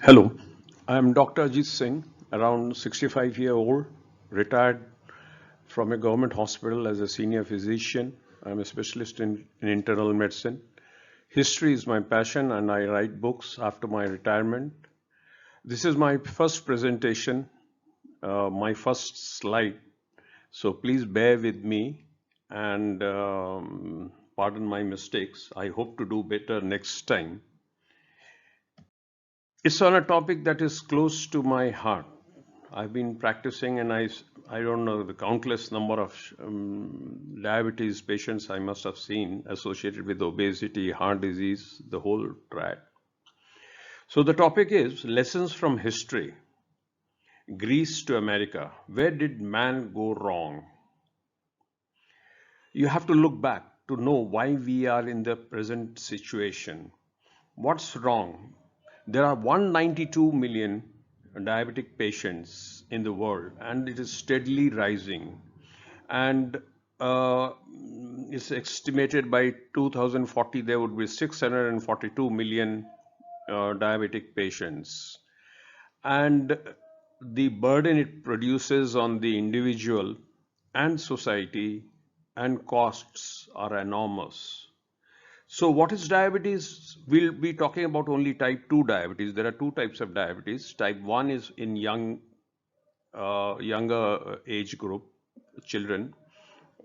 Hello, I am Dr. Ajit Singh, around 65-year-old, retired from a government hospital as a senior physician. I am a specialist in internal medicine. History is my passion and I write books after my retirement. This is my first presentation, my first slide. So please bear with me and pardon my mistakes. I hope to do better next time. It's on a topic that is close to my heart. I've been practicing and I don't know the countless number of diabetes patients I must have seen associated with obesity, heart disease, the whole triad. So the topic is lessons from history, Greece to America. Where did man go wrong? You have to look back to know why we are in the present situation. What's wrong? There are 192 million diabetic patients in the world, and it is steadily rising. And it's estimated by 2040 there would be 642 million diabetic patients. And the burden it produces on the individual and society and costs are enormous. So what is diabetes? We'll be talking about only type 2 diabetes. There are two types of diabetes. Type 1 is in younger age group, children,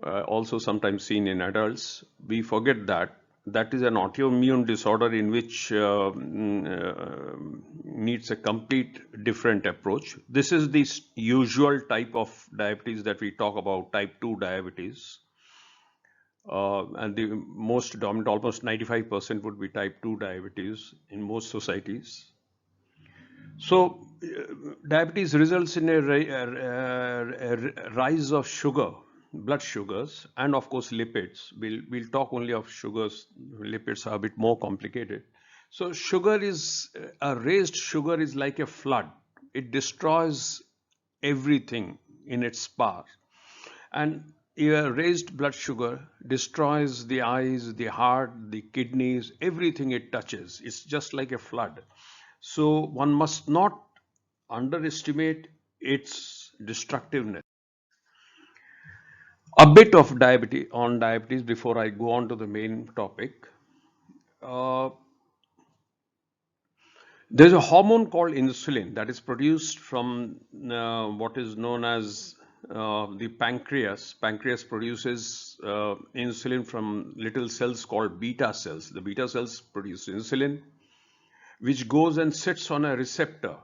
also sometimes seen in adults. We forget that. That is an autoimmune disorder in which needs a complete different approach. This is the usual type of diabetes that we talk about, type 2 diabetes. And the most dominant, almost 95% would be type 2 diabetes in most societies. So, diabetes results in a rise of sugar, blood sugars, and of course lipids. We'll talk only of sugars. Lipids are a bit more complicated. So, sugar is a raised sugar is like a flood. It destroys everything in its path. And raised blood sugar destroys the eyes, the heart, the kidneys, everything it touches. It's just like a flood. So one must not underestimate its destructiveness. A bit of diabetes before I go on to the main topic. Uh, there's a hormone called insulin that is produced from what is known as the pancreas. Pancreas produces insulin from little cells called beta cells. The beta cells produce insulin, which goes and sits on a receptor.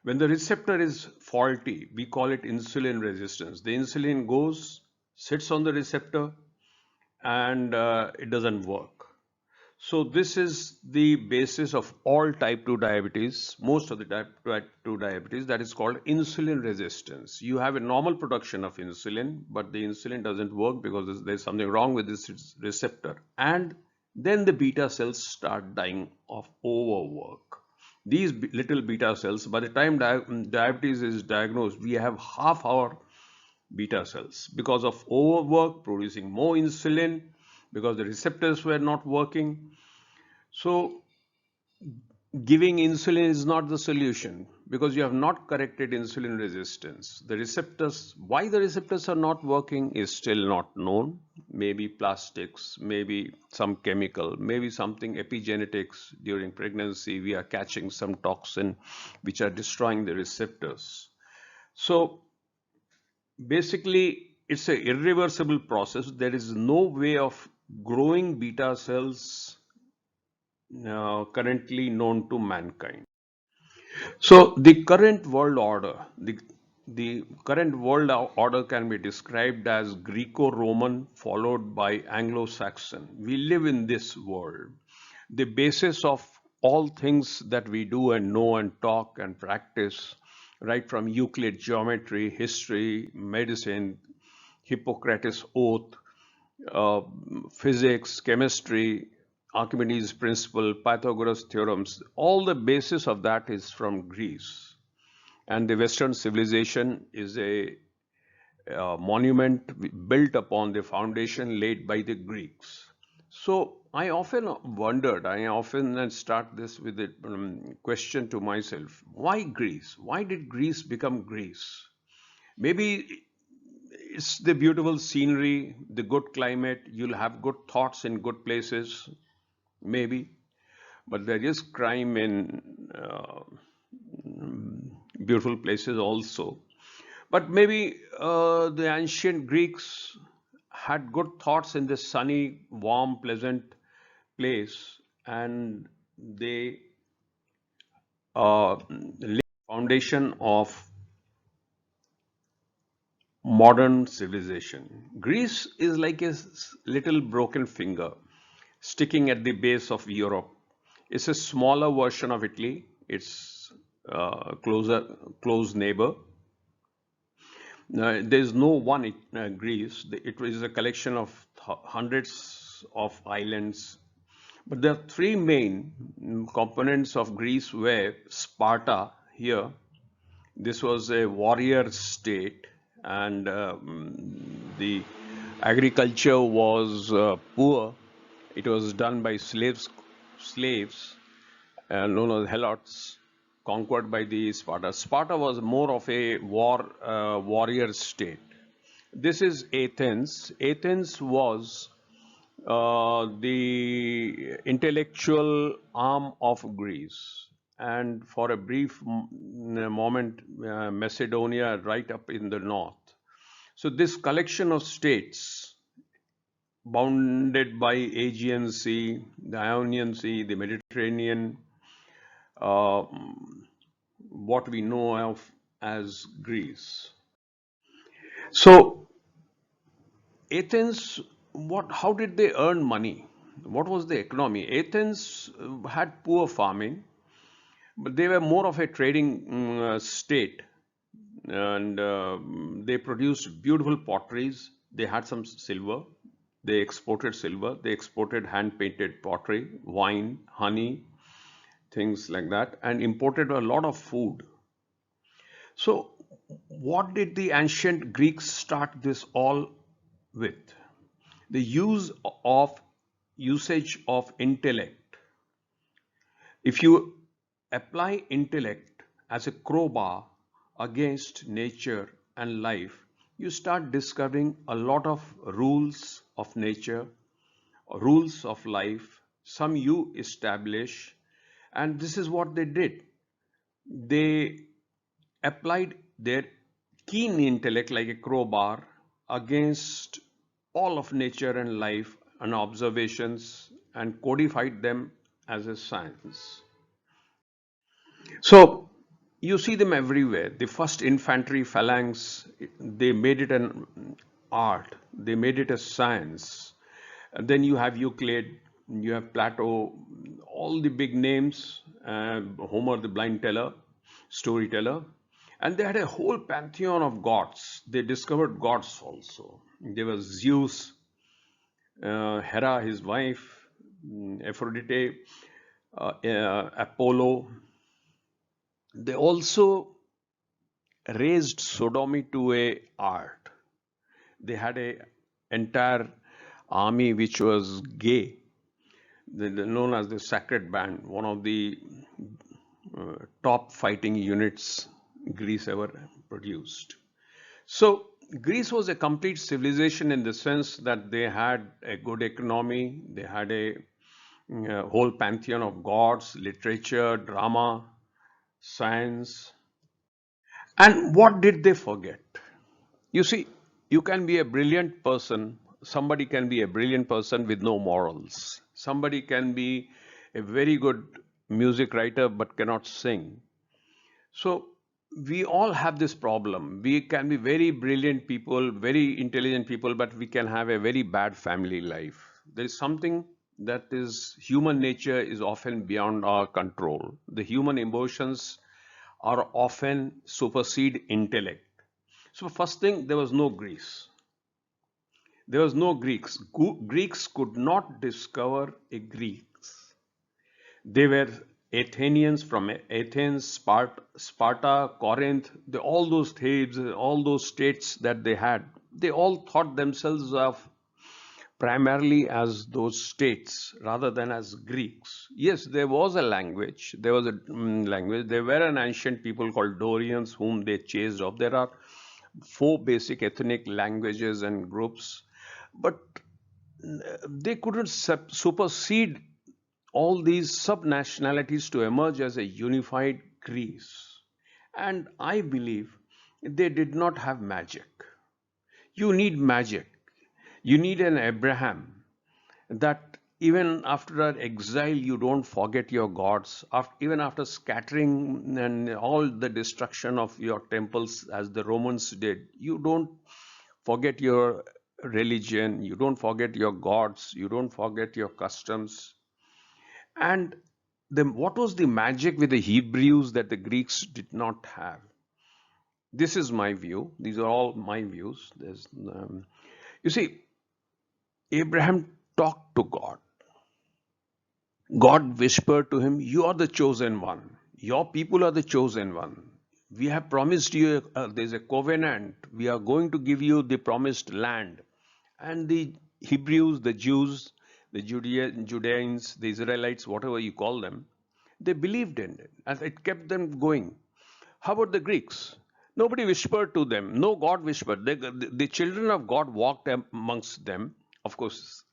When the receptor is faulty, we call it insulin resistance. The insulin goes, sits on the receptor, and it doesn't work. So this is the basis of all type 2 diabetes, most of the type 2 diabetes, that is called insulin resistance. You have a normal production of insulin, but the insulin doesn't work because there's something wrong with this receptor. And then the beta cells start dying of overwork. These little beta cells, by the time diabetes is diagnosed, we have half our beta cells because of overwork, producing more insulin, because the receptors were not working. So giving insulin is not the solution because you have not corrected insulin resistance. The receptors, why the receptors are not working is still not known. Maybe plastics, maybe some chemical, maybe something epigenetics during pregnancy. We are catching some toxin which are destroying the receptors. So basically, it's an irreversible process. There is no way of growing beta cells currently known to mankind. So the current world order, the current world order can be described as Greco-Roman followed by Anglo-Saxon. We live in this world. The basis of all things that we do and know and talk and practice, right from Euclid, geometry, history, medicine, Hippocrates oath, uh, physics, chemistry, Archimedes' principle, Pythagoras' theorems, all the basis of that is from Greece. And the Western civilization is a monument built upon the foundation laid by the Greeks. So I often wondered, I often start this with a question to myself, why Greece? Why did Greece become Greece? Maybe it's the beautiful scenery, the good climate, you'll have good thoughts in good places, maybe, but there is crime in beautiful places also. But maybe the ancient Greeks had good thoughts in this sunny, warm, pleasant place, and they laid the foundation of modern civilization. Greece is like a little broken finger sticking at the base of Europe. It's a smaller version of Italy. It's close neighbor. There's no one Greece. It is a collection of hundreds of islands. But there are three main components of Greece were Sparta here. This was a warrior state, and the agriculture was poor. It was done by slaves known as helots, conquered by the Sparta. Sparta was more of a warrior state. This is Athens. Athens was the intellectual arm of Greece. And for a brief moment, Macedonia right up in the north. So this collection of states bounded by Aegean Sea, the Ionian Sea, the Mediterranean, uh, what we know of as Greece. So Athens, how did they earn money? What was the economy? Athens had poor farming, but they were more of a trading state, and they produced beautiful potteries. They had some silver. They exported silver. They exported hand-painted pottery, wine, honey, things like that, and imported a lot of food. So, what did the ancient Greeks start this all with? The usage of intellect. If you apply intellect as a crowbar against nature and life, you start discovering a lot of rules of nature, rules of life. Some you establish, and this is what they did. They applied their keen intellect like a crowbar against all of nature and life and observations and codified them as a science. So you see them everywhere. The first infantry phalanx, they made it an art, they made it a science. And then you have Euclid, you have Plato, all the big names, Homer the blind teller, storyteller. And they had a whole pantheon of gods. They discovered gods also. There was Zeus, Hera, his wife, Aphrodite, Apollo. They also raised sodomy to a art. They had a entire army which was gay, known as the Sacred Band, one of the top fighting units Greece ever produced. So Greece was a complete civilization in the sense that they had a good economy, they had a whole pantheon of gods, literature, drama, science. And what did they forget? You see, you can be a brilliant person, somebody can be a brilliant person with no morals. Somebody can be a very good music writer but cannot sing. So we all have this problem. We can be very brilliant people, very intelligent people, but we can have a very bad family life. There is something that is human nature is often beyond our control. The human emotions are often supersede intellect. So first thing, there was no Greece. There was no Greeks. Greeks could not discover a Greeks. They were Athenians from Athens, Sparta, Corinth, all those Thebes, all those states that they had. They all thought themselves of primarily as those states rather than as Greeks. Yes, there was a language. There was a language. There were an ancient people called Dorians whom they chased off. There are four basic ethnic languages and groups, but they couldn't supersede all these sub-nationalities to emerge as a unified Greece. And I believe they did not have magic. You need magic. You need an Abraham that even after an exile, you don't forget your gods. Even after scattering and all the destruction of your temples as the Romans did, you don't forget your religion, you don't forget your gods, you don't forget your customs. And what was the magic with the Hebrews that the Greeks did not have? This is my view. These are all my views. You see, Abraham talked to God. God whispered to him, "You are the chosen one. Your people are the chosen one. We have promised you, there's a covenant. We are going to give you the promised land." And the Hebrews, the Jews, the Judeans, the Israelites, whatever you call them, they believed in it, and it kept them going. How about the Greeks? Nobody whispered to them. No God whispered. The children of God walked amongst them. Of course,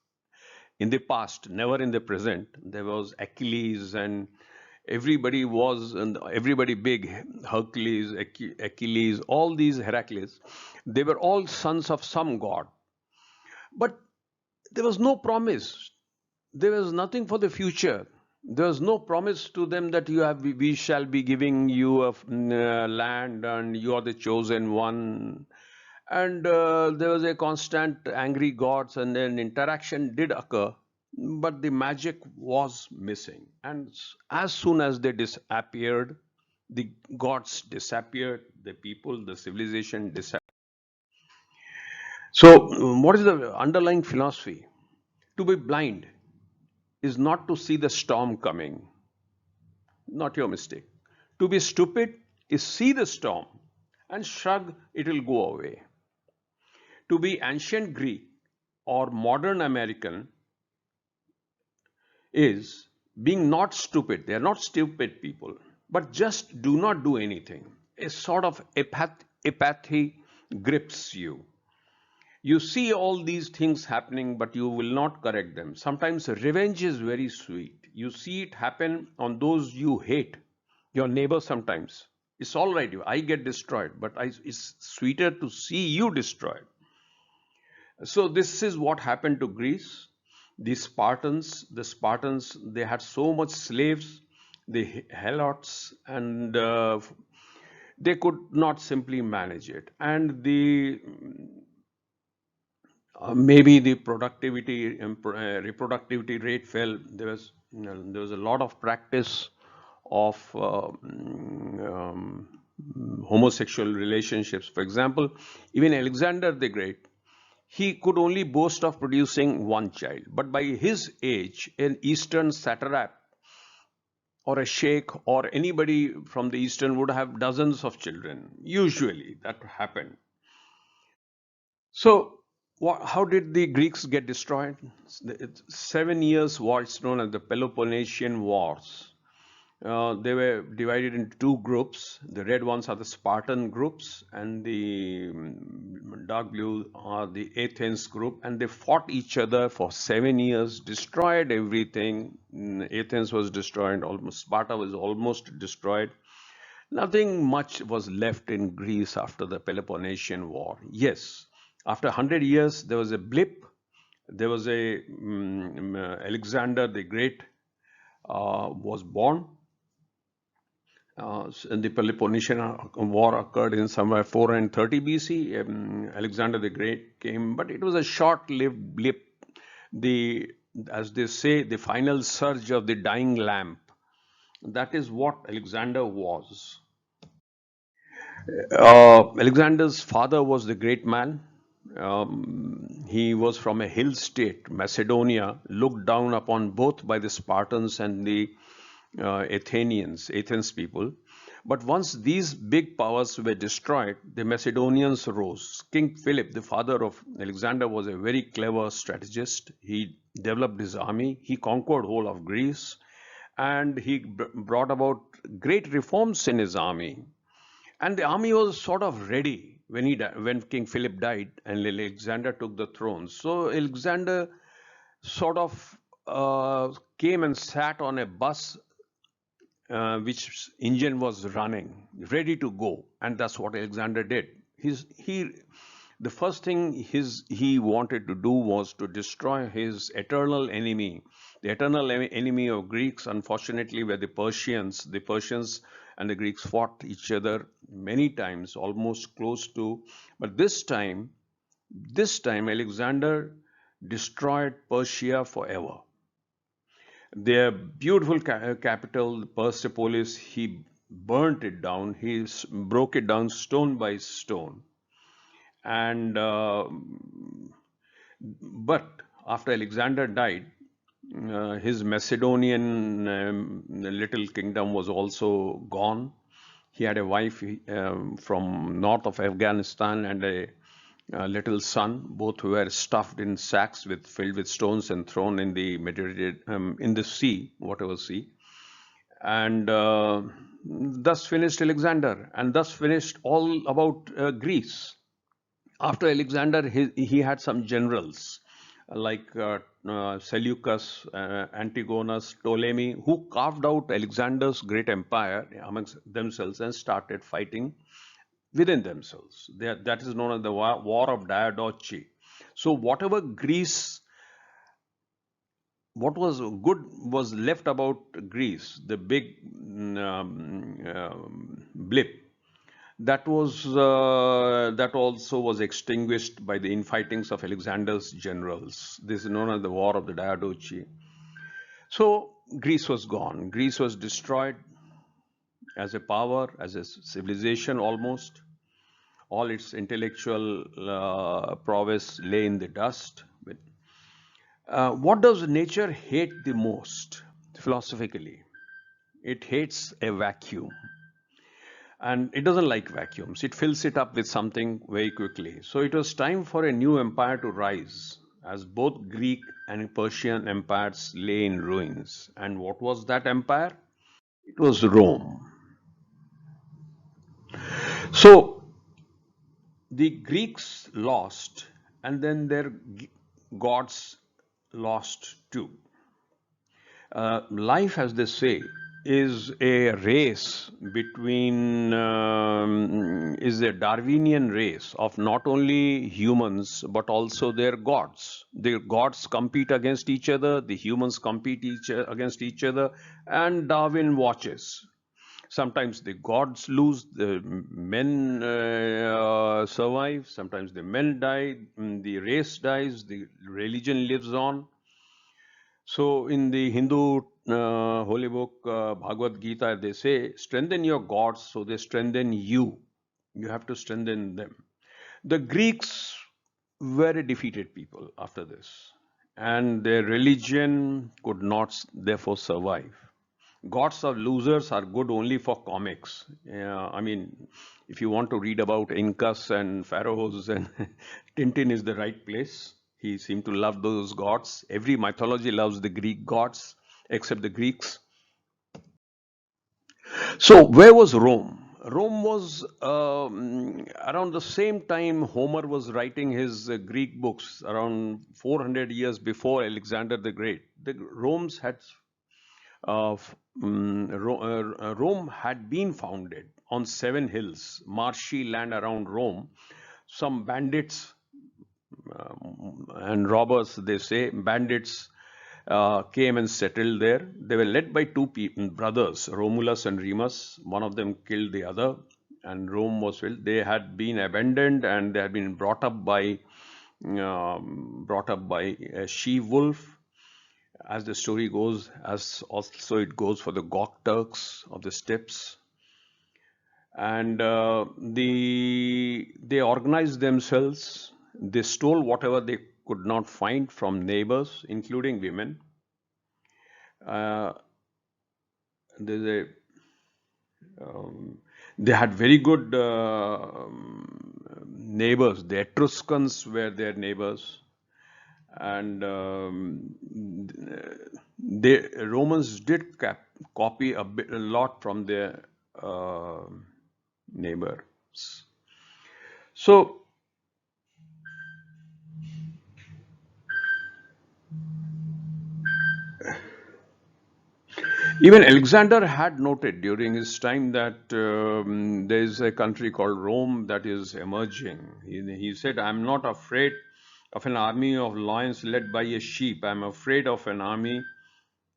in the past, never in the present. There was Achilles, and everybody big, Hercules, Achilles, all these Heracles. They were all sons of some god. But there was no promise. There was nothing for the future. There was no promise to them that we shall be giving you a land and you are the chosen one. And there was a constant angry gods, and then interaction did occur, but the magic was missing. And as soon as they disappeared, the gods disappeared, the people, the civilization disappeared. So, what is the underlying philosophy? To be blind is not to see the storm coming, not your mistake. To be stupid is see the storm and shrug, it will go away. To be ancient Greek or modern American is being not stupid. They are not stupid people, but just do not do anything. A sort of apathy grips you. You see all these things happening, but you will not correct them. Sometimes revenge is very sweet. You see it happen on those you hate, your neighbor sometimes. It's all right, I get destroyed, but it's sweeter to see you destroyed. So this is what happened to Greece. The Spartans, they had so much slaves, the Helots, and they could not simply manage it. And the maybe the reproductivity rate fell. There was a lot of practice of homosexual relationships. For example, even Alexander the Great, he could only boast of producing one child. But by his age, an Eastern satrap or a sheikh or anybody from the Eastern would have dozens of children. Usually that happened. So, how did the Greeks get destroyed? 7 years war, it's known as the Peloponnesian Wars. They were divided into two groups. The red ones are the Spartan groups, and the dark blue are the Athens group. And they fought each other for 7 years, destroyed everything. Athens was destroyed, almost Sparta was almost destroyed. Nothing much was left in Greece after the Peloponnesian War. Yes, after 100 years, there was a blip. There was Alexander the Great was born. And the Peloponnesian War occurred in somewhere 430 BC. Alexander the Great came, but it was a short-lived blip. As they say, the final surge of the dying lamp. That is what Alexander was. Alexander's father was the great man. He was from a hill state, Macedonia, looked down upon both by the Spartans and the Athens people. But once these big powers were destroyed, the Macedonians rose. King Philip, the father of Alexander, was a very clever strategist. He developed his army, he conquered whole of Greece, and he brought about great reforms in his army. And the army was sort of ready when when King Philip died and Alexander took the throne. So Alexander sort of came and sat on a bus which engine was running, ready to go, and that's what Alexander did. The first thing he wanted to do was to destroy his eternal enemy. The eternal enemy of Greeks, unfortunately, were the Persians. The Persians and the Greeks fought each other many times, almost close to. But this time, Alexander destroyed Persia forever. Their beautiful capital, Persepolis, he burnt it down. He broke it down stone by stone. And but after Alexander died, his Macedonian little kingdom was also gone. He had a wife from north of Afghanistan and a little son. Both were stuffed in sacks filled with stones and thrown in the Mediterranean, in the sea, whatever sea. And thus finished Alexander, and thus finished all about Greece. After Alexander, he had some generals like Seleucus, Antigonus, Ptolemy, who carved out Alexander's great empire amongst themselves and started fighting within themselves. That is known as the War of Diadochi. So whatever Greece, what was good was left about Greece, the big blip, that also was extinguished by the infightings of Alexander's generals. This is known as the War of the Diadochi. So Greece was gone. Greece was destroyed as a power, as a civilization almost. All its intellectual prowess lay in the dust. What does nature hate the most philosophically? It hates a vacuum. And it doesn't like vacuums. It fills it up with something very quickly. So it was time for a new empire to rise, as both Greek and Persian empires lay in ruins. And what was that empire? It was Rome. So the Greeks lost, and then their gods lost too. Life, as they say, is a race is a Darwinian race of not only humans but also their gods. The gods compete against each other, the humans compete against each other, and Darwin watches. Sometimes the gods lose, the men survive, sometimes the men die, the race dies, the religion lives on. So in the Hindu holy book Bhagavad Gita, they say, strengthen your gods so they strengthen you. You have to strengthen them. The Greeks were a defeated people after this, and their religion could not therefore survive. Gods of losers are good only for comics. I mean, if you want to read about Incas and pharaohs, and Tintin is the right place. He seemed to love those gods. Every mythology loves the Greek gods, except the Greeks. So, where was Rome? Rome was around the same time Homer was writing his Greek books, around 400 years before Alexander the Great. Rome had been founded on 7 hills, marshy land around Rome. Some bandits and robbers, they say, bandits came and settled there. They were led by two brothers, Romulus and Remus. One of them killed the other, and Rome was filled. They had been abandoned, and they had been brought up by a she-wolf. As the story goes, as also it goes for the Gok Turks of the steppes. And they organized themselves. They stole whatever they could not find from neighbors, including women. There's Um, they had very good neighbors. The Etruscans were their neighbors, and the Romans did copy a lot from their uh, neighbors. So even Alexander had noted during his time that there is a country called Rome that is emerging. He said, I'm not afraid of an army of lions led by a sheep. I'm afraid of an army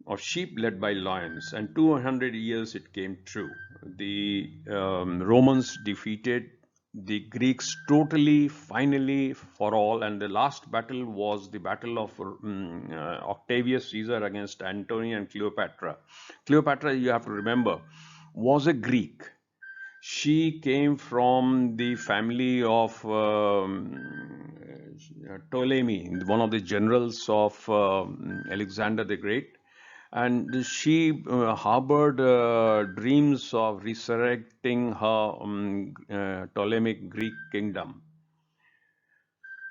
of sheep led by lions. And 200 years it came true. The Romans defeated the Greeks totally, finally, for all. And the last battle was the battle of Octavius Caesar against Antony and Cleopatra. Cleopatra, you have to remember, was a Greek. She came from the family of Ptolemy, one of the generals of Alexander the Great, and she harbored dreams of resurrecting her Ptolemaic Greek kingdom.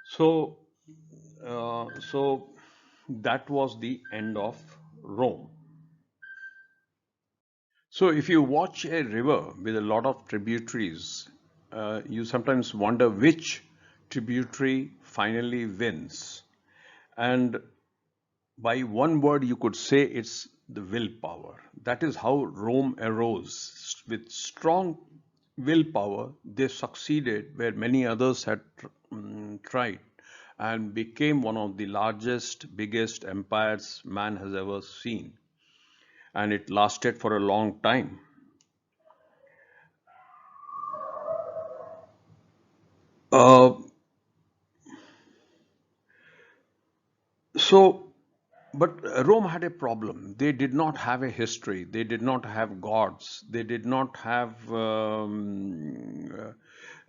So, so that was the end of Rome. So, if you watch a river with a lot of tributaries, you sometimes wonder which tributary finally wins. And by one word, you could say it's the willpower. That is how Rome arose. With strong willpower, they succeeded where many others had tried and became one of the largest, biggest empires man has ever seen. And it lasted for a long time. Uh, so, but Rome had a problem. They did not have a history. They did not have gods. They did not have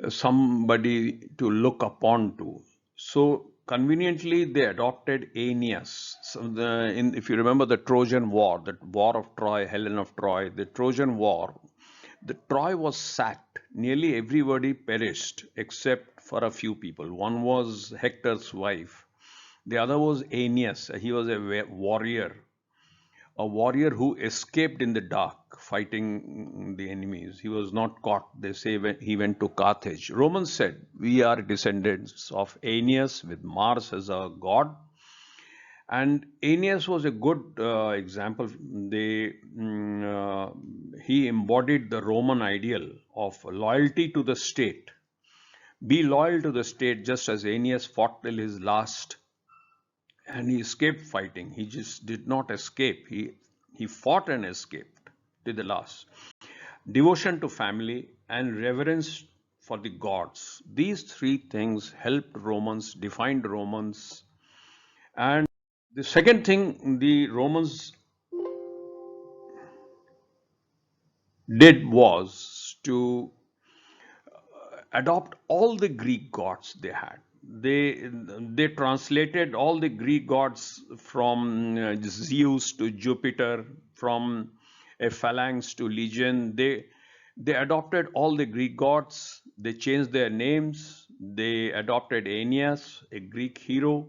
somebody to look upon to. So conveniently, they adopted Aeneas. So if you remember the Trojan War, the War of Troy, Helen of Troy, the Trojan War, the Troy was sacked. Nearly everybody perished except for a few people. One was Hector's wife. The other was Aeneas. He was a warrior who escaped in the dark fighting the enemies. He was not caught. They say when he went to Carthage. Romans said, we are descendants of Aeneas with Mars as our god. And Aeneas was a good example. He embodied the Roman ideal of loyalty to the state. Be loyal to the state just as Aeneas fought till his last, and he escaped fighting. He just did not escape. He fought and escaped to the last. Devotion to family and reverence for the gods. These three things helped Romans, defined Romans. And the second thing the Romans did was to adopt all the Greek gods they had. They translated all the Greek gods from Zeus to Jupiter, from a phalanx to legion. They adopted all the Greek gods. They changed their names. They adopted Aeneas, a Greek hero,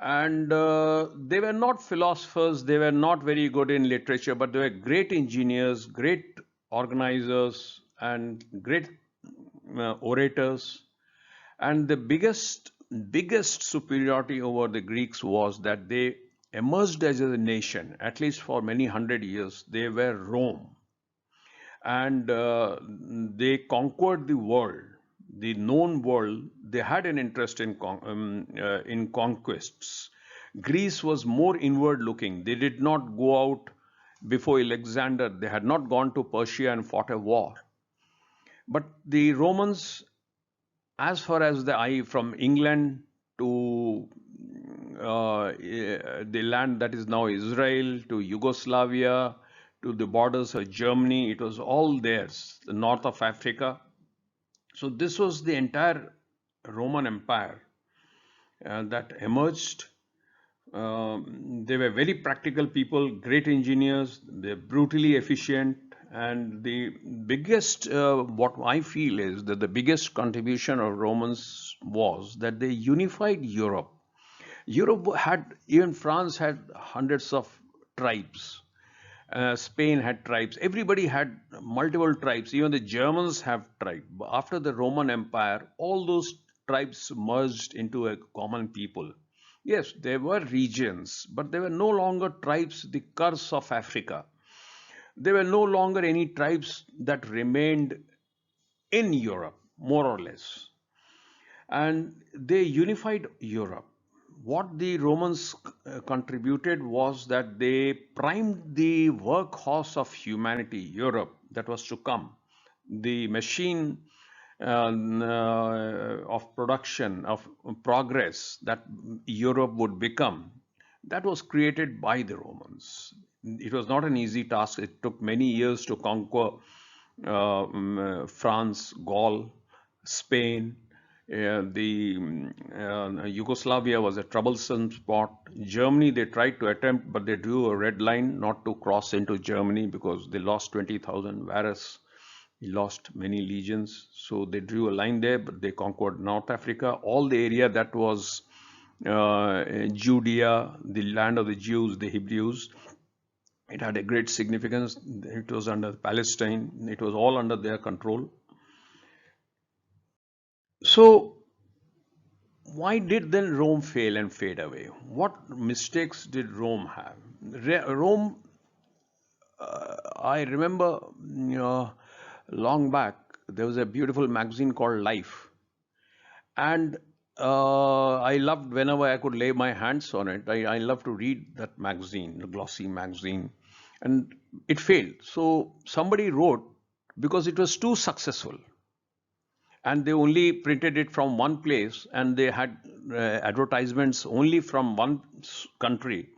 and they were not philosophers. They were not very good in literature, but they were great engineers, great organizers, and great orators. And the biggest superiority over the Greeks was that they emerged as a nation. At least for many hundred years, they were Rome, and they conquered the world, the known world. They had an interest in conquests. Greece was more inward looking. They did not go out before Alexander. They had not gone to Persia and fought a war. But the Romans, as far as the eye, from England to the land that is now Israel, to Yugoslavia, to the borders of Germany, it was all theirs, the north of Africa. So this was the entire Roman Empire that emerged. They were very practical people, great engineers, they're brutally efficient, And the biggest, what I feel is that the biggest contribution of Romans was that they unified Europe. Europe had, even France had hundreds of tribes. Spain had tribes. Everybody had multiple tribes. Even the Germans have tribes. After the Roman Empire, all those tribes merged into a common people. Yes, there were regions, but they were no longer tribes, the curse of Africa. There were no longer any tribes that remained in Europe, more or less. And they unified Europe. What the Romans contributed was that they primed the workhorse of humanity, Europe, that was to come. The machine of production, of progress that Europe would become, that was created by the Romans. It was not an easy task. It took many years to conquer France, Gaul, Spain. The Yugoslavia was a troublesome spot. Germany, they tried to attempt, but they drew a red line not to cross into Germany because they lost 20,000, whereas he lost many legions. So they drew a line there, but they conquered North Africa, all the area that was Judea, the land of the Jews, the Hebrews. It had a great significance. It was under Palestine. It was all under their control. So why did then Rome fail and fade away? What mistakes did Rome have? Rome, I remember, long back, there was a beautiful magazine called Life. And I loved whenever I could lay my hands on it. I loved to read that magazine, the glossy magazine. And it failed. So somebody wrote, because it was too successful, and they only printed it from one place, and they had advertisements only from one country,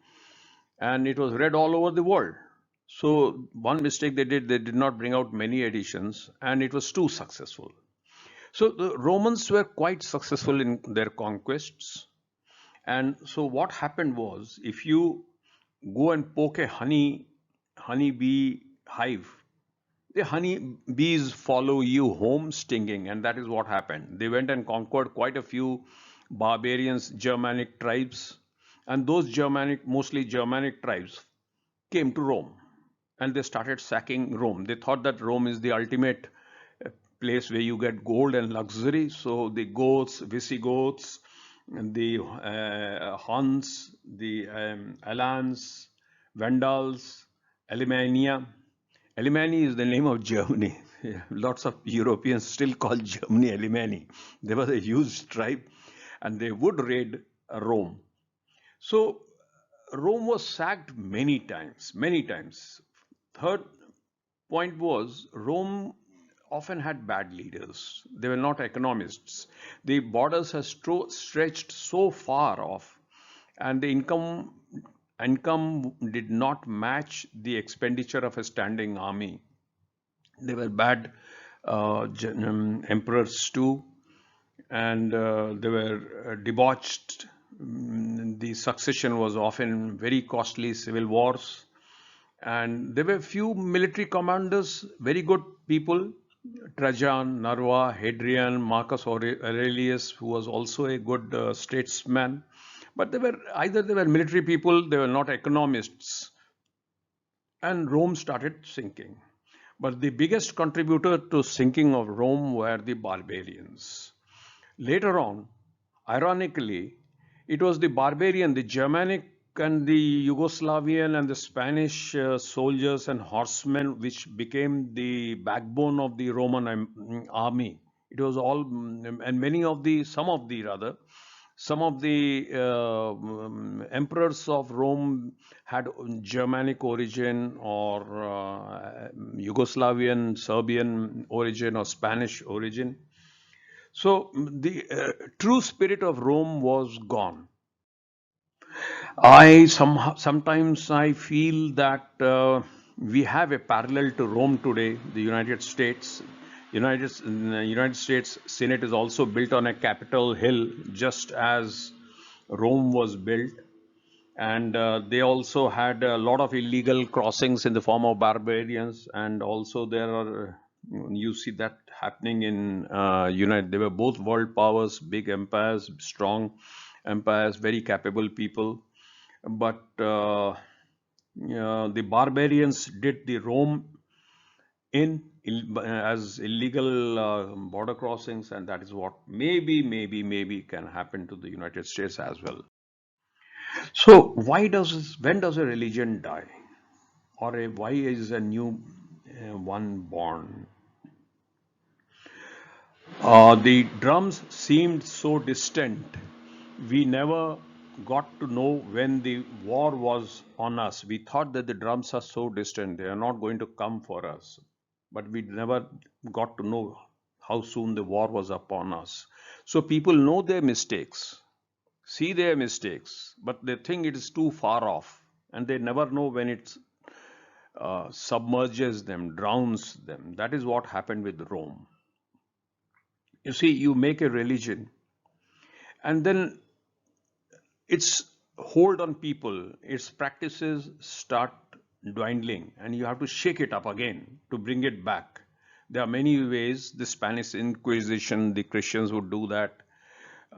and it was read all over the world. So one mistake they did not bring out many editions, and it was too successful. So the Romans were quite successful in their conquests. And so what happened was, if you go and poke a honeybee hive, the honey bees follow you home stinging, and that is what happened. They went and conquered quite a few barbarians, Germanic tribes, and those Germanic, mostly Germanic tribes, came to Rome, and they started sacking Rome. They thought that Rome is the ultimate place where you get gold and luxury. So the Goths, Visigoths, the Huns, the Alans, Vandals, Alemannia. Alemanni is the name of Germany. Lots of Europeans still call Germany Alemanni. There was a huge tribe, and they would raid Rome. So Rome was sacked many times, many times. Third point was Rome often had bad leaders. They were not economists. The borders have stretched so far off, and the income did not match the expenditure of a standing army. They were bad emperors too, and they were debauched. The succession was often very costly, civil wars, and there were few military commanders, very good people. Trajan, Nerva, Hadrian, Marcus Aurelius, who was also a good statesman. But they were either they were military people, they were not economists, and Rome started sinking. But the biggest contributor to sinking of Rome were the barbarians. Later on, ironically, it was the barbarian, the Germanic and the Yugoslavian and the Spanish soldiers and horsemen which became the backbone of the Roman army. It was all, and some of the emperors of Rome had Germanic origin or Yugoslavian, Serbian origin or Spanish origin. So the true spirit of Rome was gone. Sometimes I feel that we have a parallel to Rome today, the United States. United States Senate is also built on a Capitol Hill, just as Rome was built. And they also had a lot of illegal crossings in the form of barbarians, and also there are, you see that happening in United. They were both world powers, big empires, strong empires, very capable people, but the barbarians did the Rome as illegal border crossings, and that is what maybe can happen to the United States as well. So when does a religion die, or why is a new one born? The drums seemed so distant. We never got to know when the war was on us. We thought that the drums are so distant, they are not going to come for us. But we never got to know how soon the war was upon us. So people know their mistakes, see their mistakes, but they think it is too far off, and they never know when it submerges them, drowns them. That is what happened with Rome. You see, you make a religion, and then its hold on people, its practices start dwindling, and you have to shake it up again to bring it back. There are many ways. The Spanish Inquisition, the Christians would do that,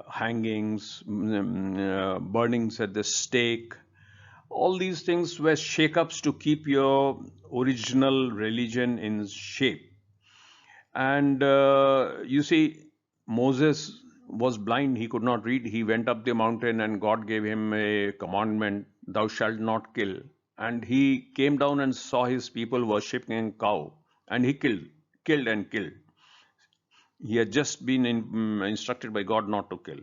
hangings, burnings at the stake. All these things were shake-ups to keep your original religion in shape. And you see, Moses was blind, he could not read. He went up the mountain, and God gave him a commandment, thou shalt not kill. And he came down and saw his people worshipping a cow, and he killed and killed. He had just been instructed by God not to kill.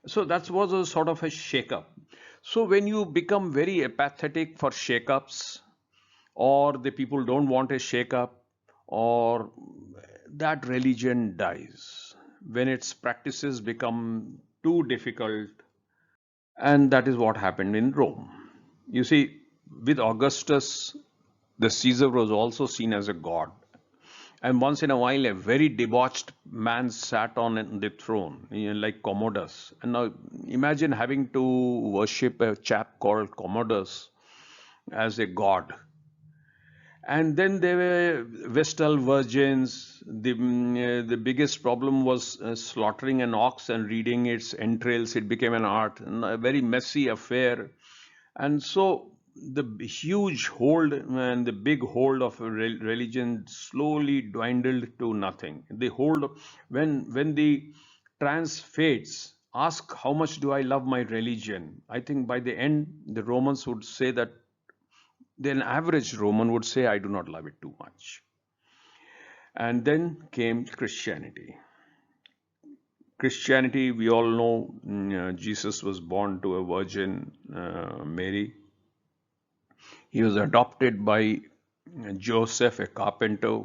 So that was a sort of a shake-up. So when you become very apathetic for shake-ups, or the people don't want a shake-up, or that religion dies when its practices become too difficult. And that is what happened in Rome. You see, with Augustus, the Caesar was also seen as a god. And once in a while, a very debauched man sat on the throne, like Commodus. And now imagine having to worship a chap called Commodus as a god. And then there were Vestal virgins. The biggest problem was slaughtering an ox and reading its entrails. It became an art, and a very messy affair. And so the huge hold and the big hold of religion slowly dwindled to nothing. The hold, when the trance fades, ask how much do I love my religion? I think by the end, the Romans would say that the average Roman would say, I do not love it too much. And then came Christianity. Christianity, we all know, Jesus was born to a virgin, Mary. He was adopted by Joseph, a carpenter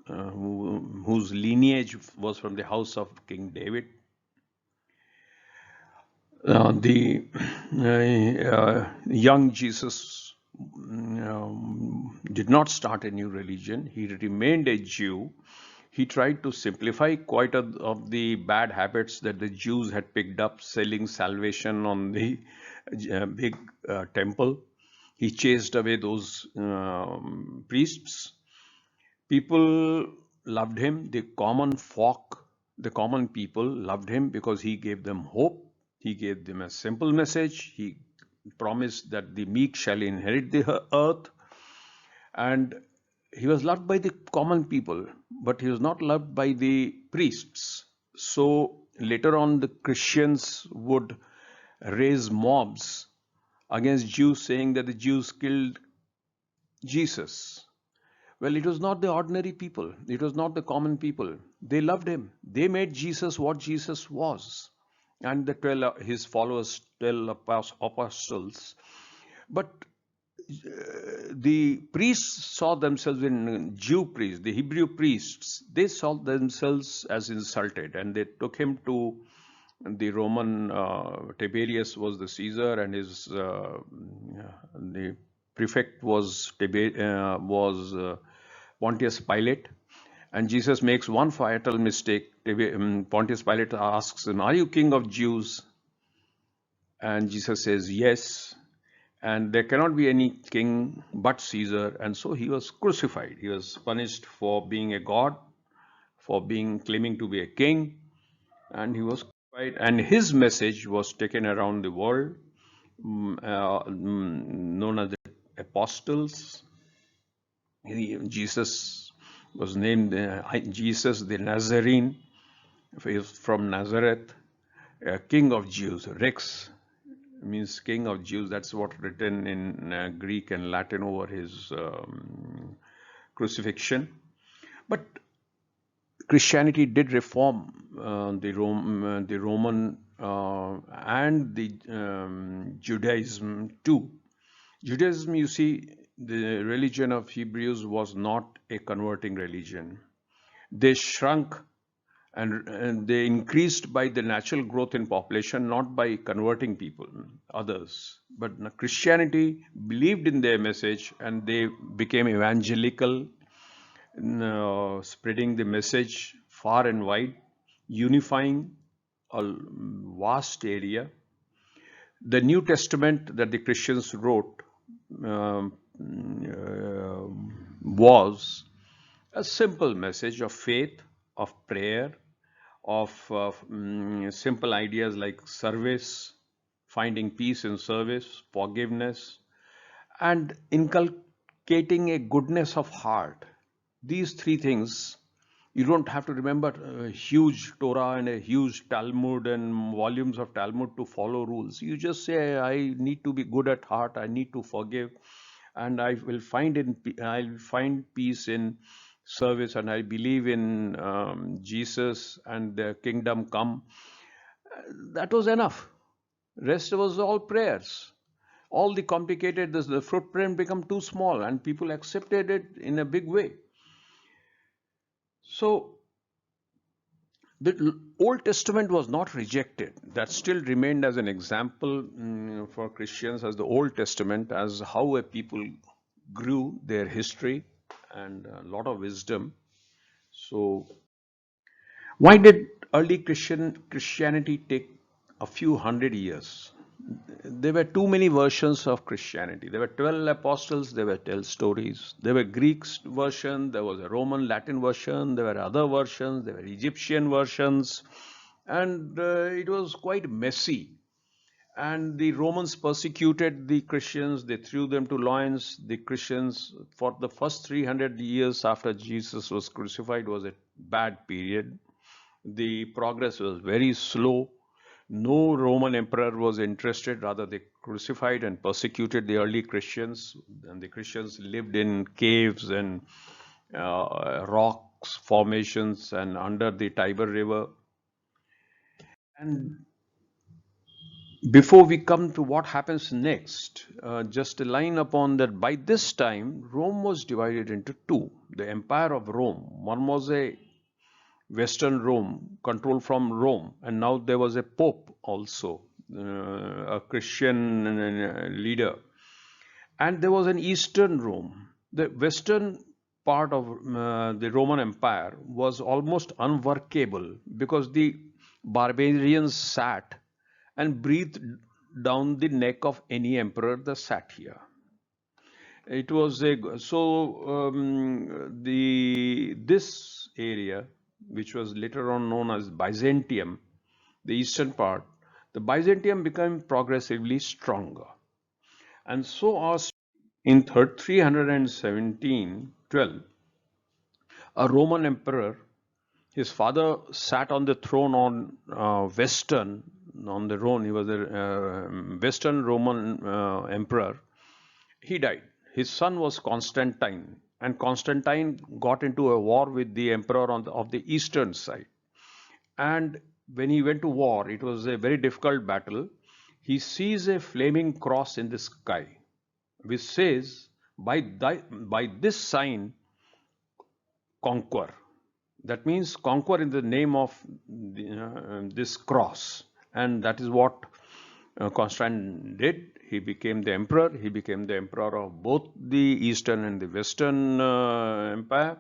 whose lineage was from the house of King David. The young Jesus did not start a new religion. He remained a Jew. He tried to simplify quite of the bad habits that the Jews had picked up, selling salvation on the big temple. He chased away those priests. People loved him. The common folk, the common people loved him because he gave them hope. He gave them a simple message. He promised that the meek shall inherit the earth. And he was loved by the common people, but he was not loved by the priests. So later on, the Christians would raise mobs against Jews, saying that the Jews killed Jesus. Well, it was not the ordinary people. It was not the common people. They loved him. They made Jesus what Jesus was. And the 12, his followers, 12 apostles. But the priests saw themselves in Jew priests, the Hebrew priests, they saw themselves as insulted, and they took him to the Roman. Tiberius was the Caesar, and his the prefect was Pontius Pilate. And Jesus makes one fatal mistake. Pontius Pilate asks him, "Are you king of Jews?" And Jesus says, "Yes." and there cannot be any king but Caesar, and so he was crucified. He was punished for being a god, for being claiming to be a king, and he was crucified. And his message was taken around the world, known as the apostles. Jesus was named Jesus the Nazarene. He is from Nazareth, King of Jews. Rex means King of Jews. That's what written in Greek and Latin over his crucifixion. But Christianity did reform the Roman and the Judaism too. Judaism, you see, the religion of Hebrews was not a converting religion. They shrunk and they increased by the natural growth in population, not by converting people, others. But Christianity believed in their message and they became evangelical, spreading the message far and wide, unifying a vast area. The New Testament that the Christians wrote um, was a simple message of faith, of prayer, of simple ideas like service, finding peace in service, forgiveness, and inculcating a goodness of heart. These three things, you don't have to remember a huge Torah and a huge Talmud and volumes of Talmud to follow rules. You just say, I need to be good at heart, I need to forgive, and I'll find peace in service, and I believe in Jesus and the kingdom come. That was enough. Rest was all prayers. All the complicated, the footprint become too small, and people accepted it in a big way. So the Old Testament was not rejected. That still remained as an example for Christians as the Old Testament, as how a people grew their history and a lot of wisdom. So why did early Christianity take a few hundred years? There were too many versions of Christianity. There were 12 apostles, there were 12 stories. There were Greek version, there was a Roman Latin version, there were other versions, there were Egyptian versions, and it was quite messy. And the Romans persecuted the Christians, they threw them to lions. The Christians, for the first 300 years after Jesus was crucified, was a bad period. The progress was very slow. No Roman emperor was interested, rather, they crucified and persecuted the early Christians, and the Christians lived in caves and rocks formations and under the Tiber River. And before we come to what happens next, just a line upon that. By this time, Rome was divided into two. The Empire of Rome, one was a Western Rome, controlled from Rome, and now there was a Pope also, a Christian leader. And there was an Eastern Rome. The Western part of the Roman Empire was almost unworkable because the barbarians sat and breathed down the neck of any emperor that sat here. It was a so the this area, which was later on known as Byzantium, the eastern part, the Byzantium became progressively stronger, and so as in 317 12, a Roman emperor, his father sat on the throne on Western, on the throne. He was a Western Roman emperor. He died. His son was Constantine, and Constantine got into a war with the emperor of the eastern side. And when he went to war, it was a very difficult battle. He sees a flaming cross in the sky, which says, by this sign, conquer. That means conquer in the name of this cross. And that is what Constantine did. He became the emperor. He became the emperor of both the Eastern and the Western Empire.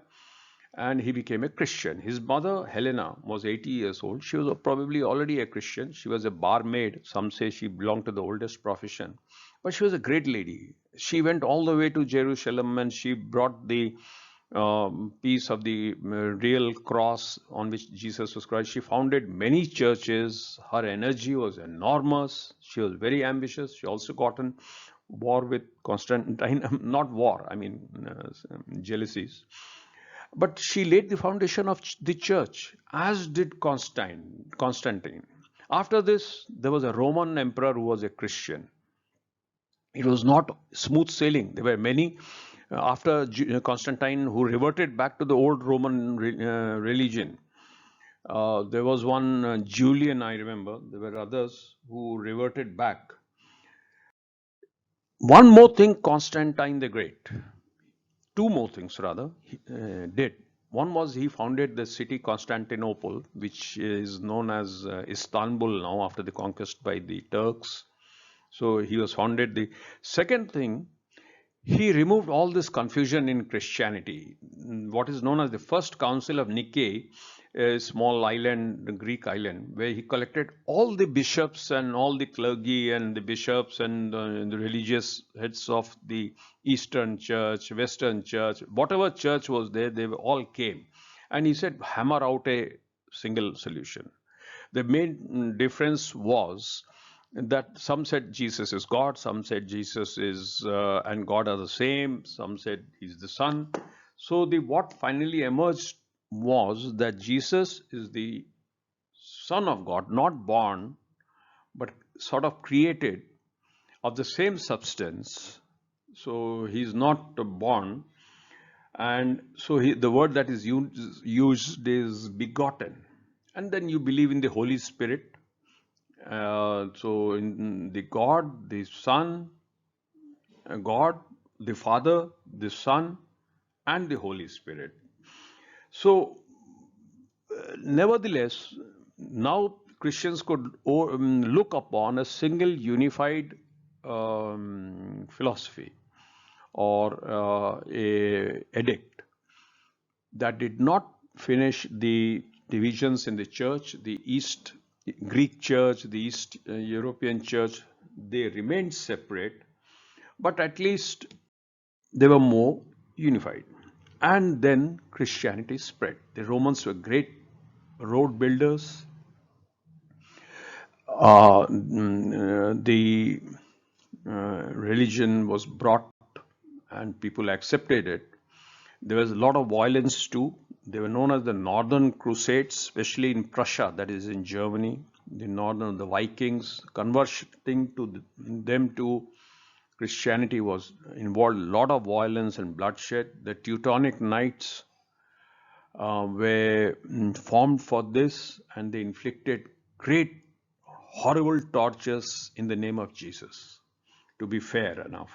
And he became a Christian. His mother, Helena, was 80 years old. She was probably already a Christian. She was a barmaid. Some say she belonged to the oldest profession. But she was a great lady. She went all the way to Jerusalem and she brought the piece of the real cross on which Jesus was Christ. She founded many churches. Her energy was enormous. She was very ambitious. She also got in war with Constantine, not war, I mean jealousies. But she laid the foundation of the church, as did Constantine. After this, there was a Roman emperor who was a Christian. It was not smooth sailing. There were many after Constantine who reverted back to the old Roman religion. There was one Julian, I remember. There were others who reverted back. One more thing, Constantine the Great. Two more things rather he, did. One was he founded the city Constantinople, which is known as Istanbul now after the conquest by the Turks. So he was founded. The second thing, he removed all this confusion in Christianity. What is known as the First Council of Nicaea, a small island, a Greek island, where he collected all the bishops and all the clergy and the bishops and the religious heads of the Eastern Church, Western Church, whatever church was there, they all came. And he said, hammer out a single solution. The main difference was that some said Jesus is God, some said Jesus is and God are the same, some said he's the Son. So the what finally emerged was that Jesus is the Son of God, not born, but sort of created of the same substance. So he's not born, and so the word that is used is begotten. And then you believe in the Holy Spirit. So in the God, the Son, God, the Father, the Son, and the Holy Spirit. So, nevertheless, now Christians could look upon a single unified philosophy or a edict that did not finish the divisions in the church, the East Greek church, the East European church, they remained separate, but at least they were more unified. And then Christianity spread. The Romans were great road builders. The religion was brought and people accepted it. There was a lot of violence too. They were known as the Northern Crusades, especially in Prussia, that is in Germany. The Vikings, converting to them to Christianity was involved a lot of violence and bloodshed. The Teutonic Knights were formed for this, and they inflicted great, horrible tortures in the name of Jesus, to be fair enough.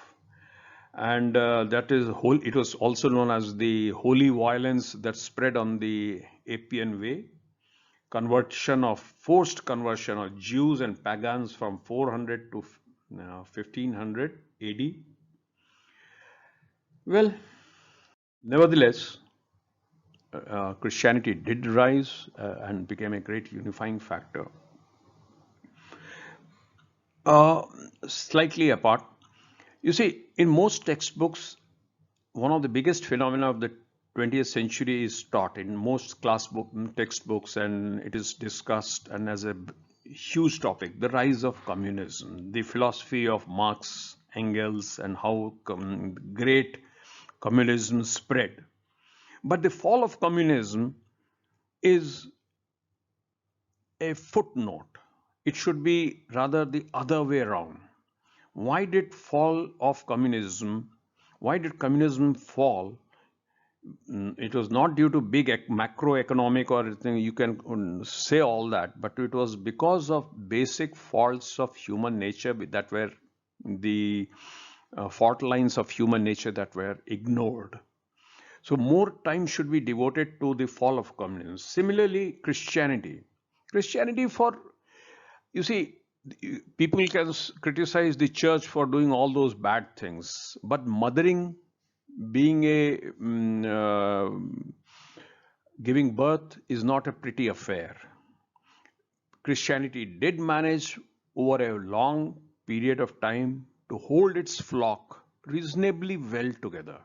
And that is whole. It was also known as the holy violence that spread on the Appian Way. Forced conversion of Jews and pagans from 400 to 1500 AD. Well, nevertheless, Christianity did rise and became a great unifying factor. Slightly apart, you see, in most textbooks, one of the biggest phenomena of the 20th century is taught in most textbooks, and it is discussed and as a huge topic, the rise of communism, the philosophy of Marx, Engels, and how great communism spread. But the fall of communism is a footnote. It should be rather the other way around. Why did fall of communism? Why did communism fall? It was not due to big macroeconomic or anything. You can say all that, but it was because of basic faults of human nature that were the fault lines of human nature that were ignored. So more time should be devoted to the fall of communism. Similarly, Christianity. Christianity for, you see, people can criticize the church for doing all those bad things, but mothering, being a giving birth is not a pretty affair. Christianity did manage over a long period of time to hold its flock reasonably well together.